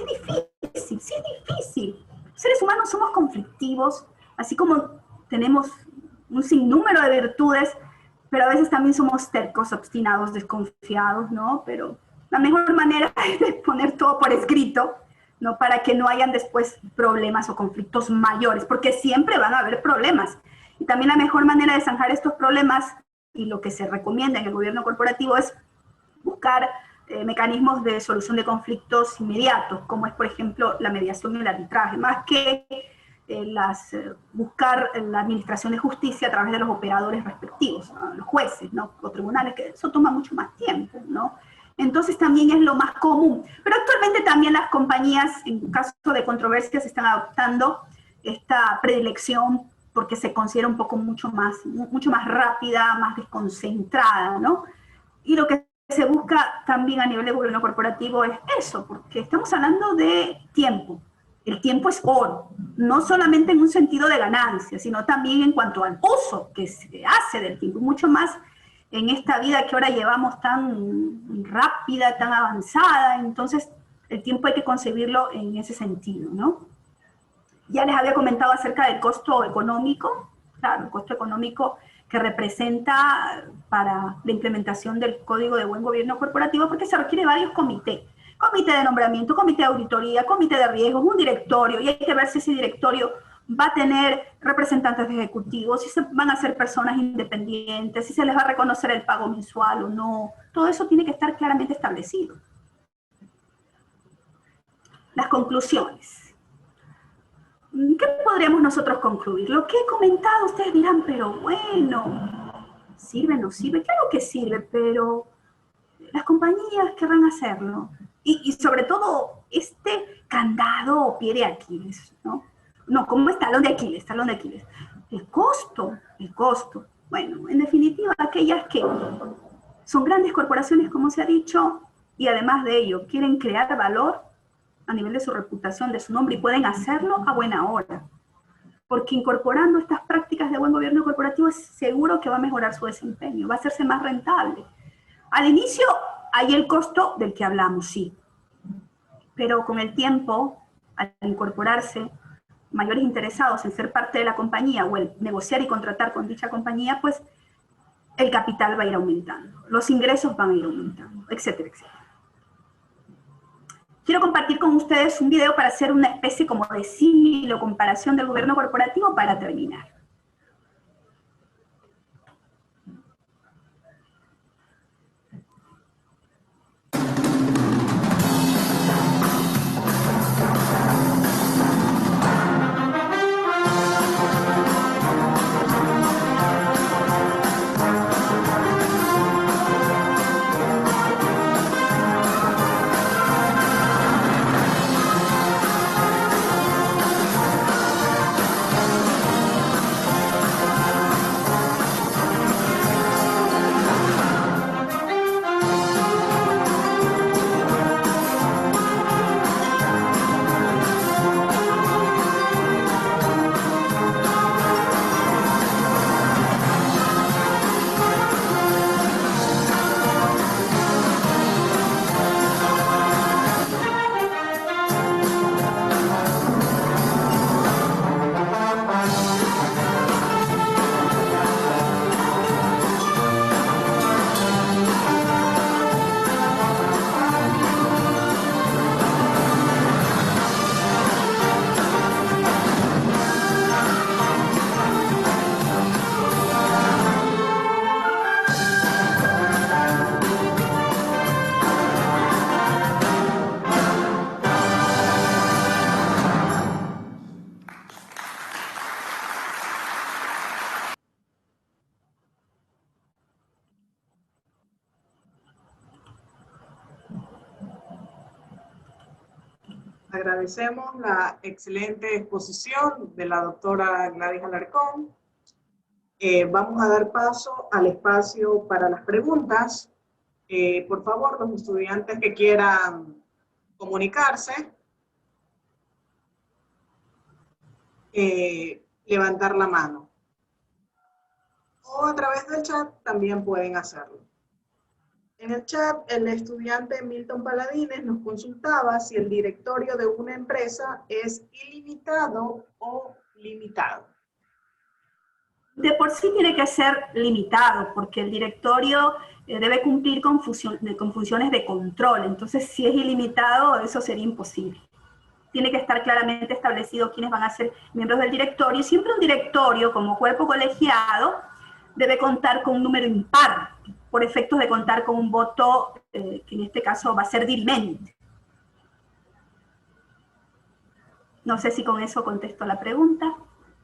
difícil, sí es difícil. Los seres humanos somos conflictivos, así como tenemos un sinnúmero de virtudes, pero a veces también somos tercos, obstinados, desconfiados, ¿no? Pero la mejor manera es de poner todo por escrito, ¿no? Para que no hayan después problemas o conflictos mayores, porque siempre van a haber problemas. Y también la mejor manera de zanjar estos problemas, y lo que se recomienda en el gobierno corporativo, es buscar mecanismos de solución de conflictos inmediatos, como es, por ejemplo, la mediación y el arbitraje, más que buscar la administración de justicia a través de los operadores respectivos, ¿no? Los jueces, ¿no? O tribunales, que eso toma mucho más tiempo, ¿no? Entonces también es lo más común. Pero actualmente también las compañías, en caso de controversias, están adoptando esta predilección porque se considera un poco mucho más rápida, más desconcentrada, ¿no? Y lo que se busca también a nivel de gobierno corporativo es eso, porque estamos hablando de tiempo. El tiempo es oro, no solamente en un sentido de ganancia, sino también en cuanto al uso que se hace del tiempo, mucho más en esta vida que ahora llevamos tan rápida, tan avanzada. Entonces el tiempo hay que concebirlo en ese sentido, ¿no? Ya les había comentado acerca del costo económico, claro, el costo económico que representa para la implementación del Código de Buen Gobierno Corporativo, porque se requiere varios comités. Comité de nombramiento, comité de auditoría, comité de riesgos, un directorio, y hay que ver si ese directorio va a tener representantes ejecutivos, si van a ser personas independientes, si se les va a reconocer el pago mensual o no. Todo eso tiene que estar claramente establecido. Las conclusiones. ¿Qué podríamos nosotros concluir? Lo que he comentado, ustedes dirán, pero bueno, ¿sirve o no sirve? Claro que sirve, pero las compañías querrán hacerlo. Y sobre todo, este candado o pie de Aquiles, ¿no? No, ¿cómo es talón de Aquiles? Talón de Aquiles. El costo. Bueno, en definitiva, aquellas que son grandes corporaciones, como se ha dicho, y además de ello, quieren crear valor a nivel de su reputación, de su nombre, y pueden hacerlo a buena hora. Porque incorporando estas prácticas de buen gobierno corporativo es seguro que va a mejorar su desempeño, va a hacerse más rentable. Al inicio hay el costo del que hablamos, sí. Pero con el tiempo, al incorporarse mayores interesados en ser parte de la compañía o el negociar y contratar con dicha compañía, pues el capital va a ir aumentando, los ingresos van a ir aumentando, etcétera, etcétera. Quiero compartir con ustedes un video para hacer una especie como de símil o comparación del gobierno corporativo para terminar. Agradecemos la excelente exposición de la doctora Gladys Alarcón. Vamos a dar paso al espacio para las preguntas. Por favor, los estudiantes que quieran comunicarse, levantar la mano. O a través del chat también pueden hacerlo. En el chat, el estudiante Milton Paladines nos consultaba si el directorio de una empresa es ilimitado o limitado. De por sí tiene que ser limitado, porque el directorio debe cumplir con funciones de control. Entonces, si es ilimitado, eso sería imposible. Tiene que estar claramente establecido quiénes van a ser miembros del directorio. Y siempre un directorio, como cuerpo colegiado, debe contar con un número impar, por efectos de contar con un voto, que en este caso va a ser dirimente. No sé si con eso contesto la pregunta.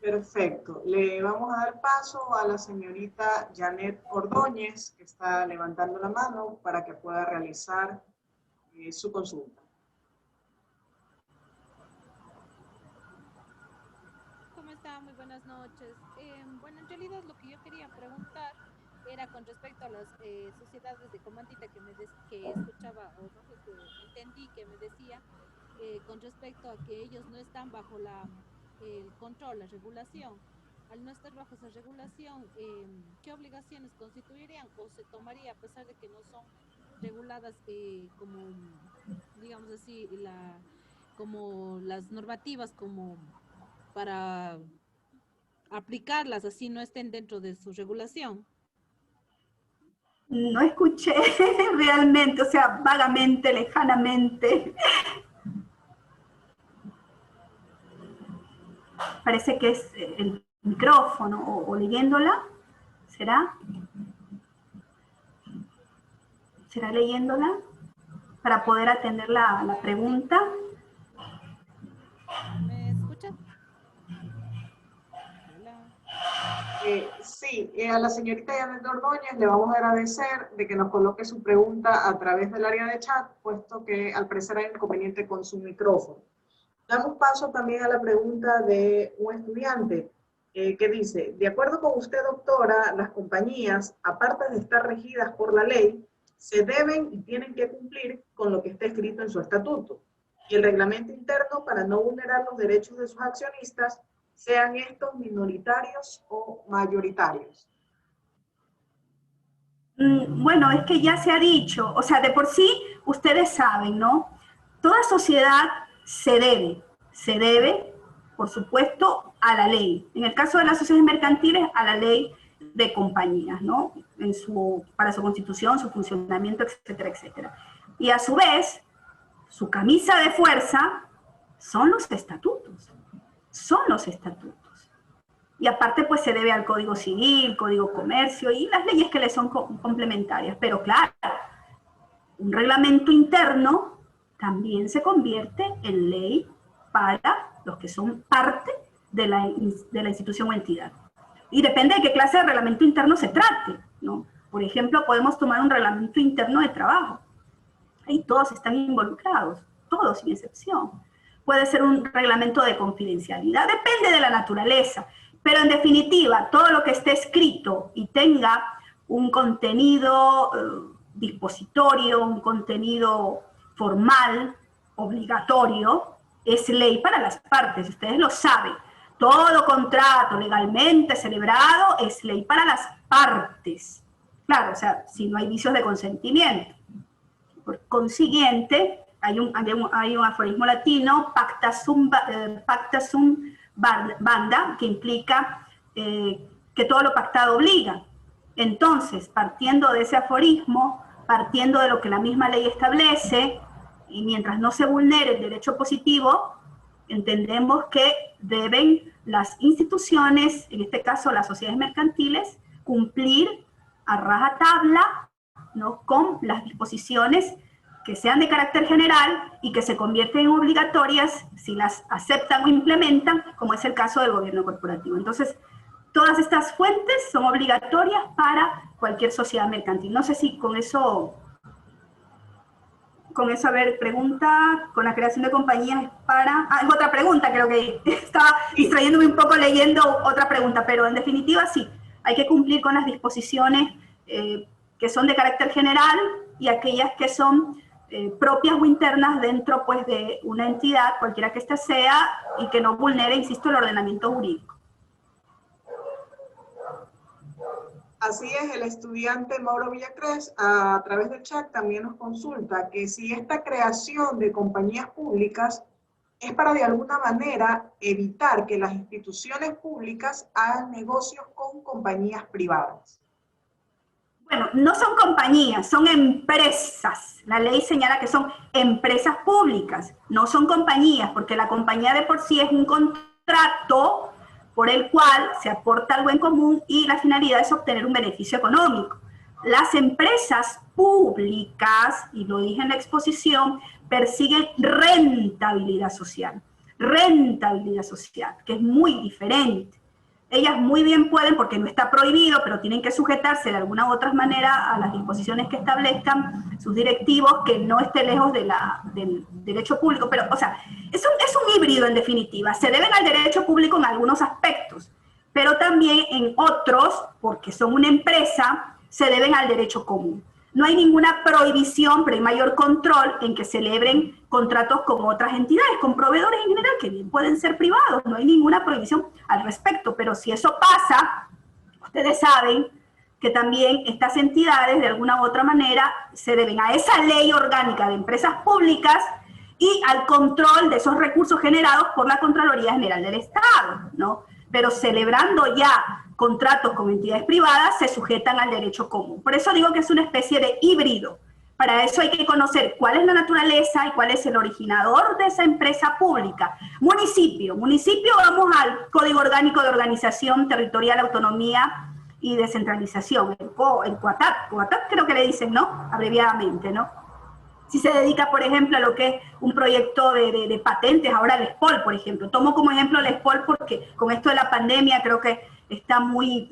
Perfecto. Le vamos a dar paso a la señorita Janet Ordóñez, que está levantando la mano para que pueda realizar su consulta. ¿Cómo está? Muy buenas noches. Bueno, en realidad lo que yo quería preguntar era con respecto a las sociedades de comandita que escuchaba, o no sé si entendí que me decía, con respecto a que ellos no están bajo el control, la regulación. Al no estar bajo esa regulación, ¿qué obligaciones constituirían o se tomaría a pesar de que no son reguladas como, digamos así, como las normativas como para aplicarlas así no estén dentro de su regulación? No escuché realmente, o sea, vagamente, lejanamente. Parece que es el micrófono, o leyéndola, ¿será? ¿Será leyéndola? Para poder atender la pregunta. ¿Me escucha? Hola. Sí, a la señorita Janet Ordóñez le vamos a agradecer de que nos coloque su pregunta a través del área de chat, puesto que al parecer hay inconveniente con su micrófono. Damos paso también a la pregunta de un estudiante que dice, de acuerdo con usted, doctora, las compañías, aparte de estar regidas por la ley, se deben y tienen que cumplir con lo que está escrito en su estatuto y el reglamento interno para no vulnerar los derechos de sus accionistas, sean estos minoritarios o mayoritarios. Bueno, es que ya se ha dicho, o sea, de por sí, ustedes saben, ¿no? Toda sociedad se debe, por supuesto, a la ley. En el caso de las sociedades mercantiles, a la ley de compañías, ¿no? Para su constitución, su funcionamiento, etcétera, etcétera. Y a su vez, su camisa de fuerza son los estatutos. Y aparte, pues se debe al Código Civil, Código Comercio y las leyes que le son complementarias. Pero claro, un reglamento interno también se convierte en ley para los que son parte de la institución o entidad. Y depende de qué clase de reglamento interno se trate, ¿no? Por ejemplo, podemos tomar un reglamento interno de trabajo. Ahí todos están involucrados, todos sin excepción. Puede ser un reglamento de confidencialidad, depende de la naturaleza. Pero en definitiva, todo lo que esté escrito y tenga un contenido dispositorio, un contenido formal, obligatorio, es ley para las partes, ustedes lo saben. Todo contrato legalmente celebrado es ley para las partes. Claro, o sea, si no hay vicios de consentimiento. Por consiguiente, hay un aforismo latino, pacta sum banda, que implica que todo lo pactado obliga. Entonces, partiendo de ese aforismo, partiendo de lo que la misma ley establece, y mientras no se vulnere el derecho positivo, entendemos que deben las instituciones, en este caso las sociedades mercantiles, cumplir a rajatabla, ¿no?, con las disposiciones que sean de carácter general y que se convierten en obligatorias si las aceptan o implementan, como es el caso del gobierno corporativo. Entonces, todas estas fuentes son obligatorias para cualquier sociedad mercantil. No sé si con eso, a ver, pregunta, con la creación de compañías para... Ah, es otra pregunta, creo que estaba distrayéndome un poco leyendo otra pregunta, pero en definitiva sí, hay que cumplir con las disposiciones que son de carácter general y aquellas que son propias o internas dentro, pues, de una entidad, cualquiera que ésta sea, y que no vulnere, insisto, el ordenamiento jurídico. Así es, el estudiante Mauro Villacrés a través del chat también nos consulta que si esta creación de compañías públicas es para de alguna manera evitar que las instituciones públicas hagan negocios con compañías privadas. Bueno, no son compañías, son empresas. La ley señala que son empresas públicas, no son compañías, porque la compañía de por sí es un contrato por el cual se aporta algo en común y la finalidad es obtener un beneficio económico. Las empresas públicas, y lo dije en la exposición, persiguen rentabilidad social, que es muy diferente. Ellas muy bien pueden, porque no está prohibido, pero tienen que sujetarse de alguna u otra manera a las disposiciones que establezcan sus directivos, que no esté lejos de del derecho público. Pero, o sea, es un híbrido en definitiva. Se deben al derecho público en algunos aspectos, pero también en otros, porque son una empresa, se deben al derecho común. No hay ninguna prohibición, pero hay mayor control en que celebren contratos con otras entidades, con proveedores en general, que bien pueden ser privados. No hay ninguna prohibición al respecto, pero si eso pasa, ustedes saben que también estas entidades, de alguna u otra manera, se deben a esa ley orgánica de empresas públicas y al control de esos recursos generados por la Contraloría General del Estado, ¿no? Pero celebrando ya contratos con entidades privadas, se sujetan al derecho común. Por eso digo que es una especie de híbrido. Para eso hay que conocer cuál es la naturaleza y cuál es el originador de esa empresa pública. Municipio, vamos al Código Orgánico de Organización Territorial, Autonomía y Descentralización, el COATAT creo que le dicen, ¿no? Abreviadamente, ¿no? Si se dedica, por ejemplo, a lo que es un proyecto de patentes, ahora el SPOL, por ejemplo. Tomo como ejemplo el SPOL porque con esto de la pandemia creo que está muy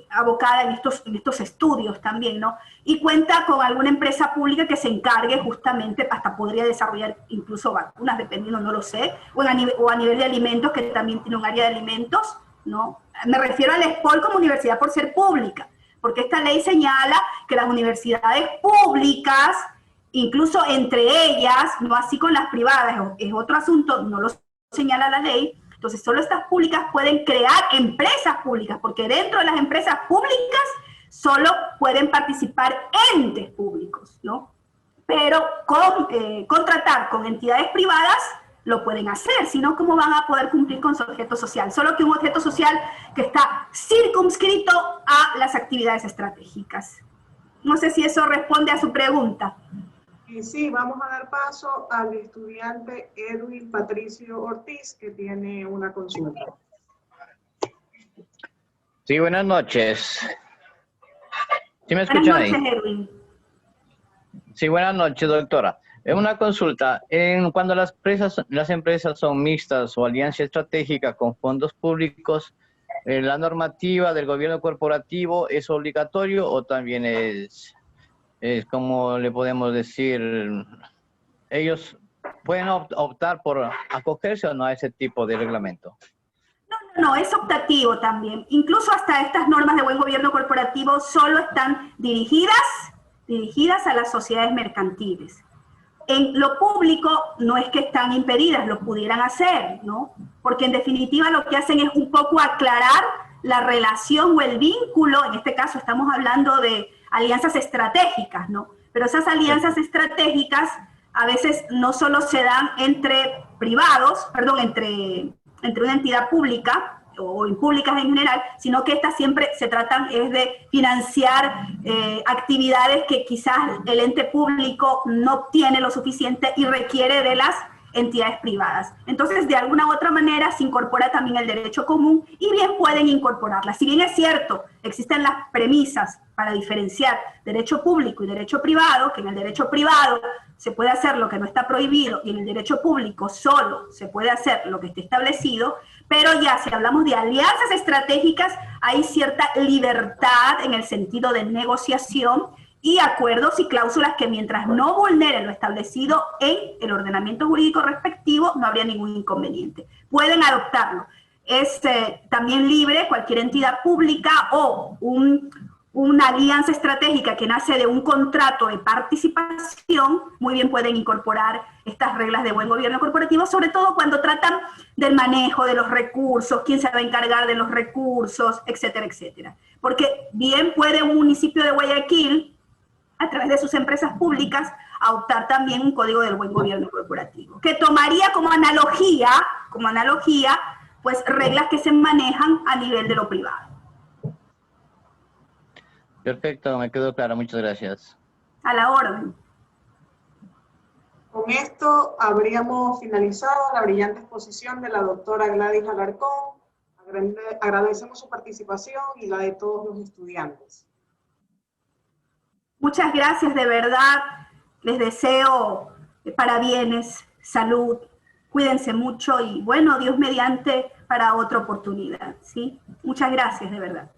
abocada en estos estudios también, ¿no? Y cuenta con alguna empresa pública que se encargue justamente, hasta podría desarrollar incluso vacunas, dependiendo, no lo sé, o a nivel de alimentos, que también tiene un área de alimentos, ¿no? Me refiero al SPOL como universidad por ser pública, porque esta ley señala que las universidades públicas, incluso entre ellas, no así con las privadas, es otro asunto, no lo señala la ley. Entonces, solo estas públicas pueden crear empresas públicas, porque dentro de las empresas públicas solo pueden participar entes públicos, ¿no? Pero contratar con entidades privadas lo pueden hacer, si no, ¿cómo van a poder cumplir con su objeto social? Solo que un objeto social que está circunscrito a las actividades estratégicas. No sé si eso responde a su pregunta. Sí, vamos a dar paso al estudiante Edwin Patricio Ortiz, que tiene una consulta. Sí, buenas noches. ¿Sí me escuchan ahí? Buenas noches, Edwin. Sí, buenas noches, doctora. Una consulta. Cuando las empresas son mixtas o alianza estratégica con fondos públicos, ¿la normativa del gobierno corporativo es obligatorio o también es como le podemos decir, ellos pueden optar por acogerse o no a ese tipo de reglamento? No, es optativo también. Incluso hasta estas normas de buen gobierno corporativo solo están dirigidas a las sociedades mercantiles. En lo público no es que están impedidas, lo pudieran hacer, ¿no? Porque en definitiva lo que hacen es un poco aclarar la relación o el vínculo, en este caso estamos hablando de alianzas estratégicas, ¿no? Pero esas alianzas estratégicas a veces no solo se dan entre privados, entre una entidad pública o en públicas en general, sino que estas siempre se tratan es de financiar actividades que quizás el ente público no tiene lo suficiente y requiere de las entidades privadas. Entonces, de alguna u otra manera se incorpora también el derecho común y bien pueden incorporarla. Si bien es cierto, existen las premisas para diferenciar derecho público y derecho privado, que en el derecho privado se puede hacer lo que no está prohibido y en el derecho público solo se puede hacer lo que esté establecido, pero ya si hablamos de alianzas estratégicas, hay cierta libertad en el sentido de negociación y acuerdos y cláusulas que mientras no vulneren lo establecido en el ordenamiento jurídico respectivo, no habría ningún inconveniente. Pueden adoptarlo. Es también libre cualquier entidad pública o una alianza estratégica que nace de un contrato de participación, muy bien pueden incorporar estas reglas de buen gobierno corporativo, sobre todo cuando tratan del manejo de los recursos, quién se va a encargar de los recursos, etcétera, etcétera. Porque bien puede un municipio de Guayaquil, a través de sus empresas públicas, adoptar también un código del buen gobierno corporativo, que tomaría como analogía, pues reglas que se manejan a nivel de lo privado. Perfecto, me quedó claro, muchas gracias. A la orden. Con esto habríamos finalizado la brillante exposición de la doctora Gladys Alarcón. Agradecemos su participación y la de todos los estudiantes. Muchas gracias, de verdad. Les deseo parabienes, salud, cuídense mucho y bueno, Dios mediante para otra oportunidad, ¿sí? Muchas gracias, de verdad.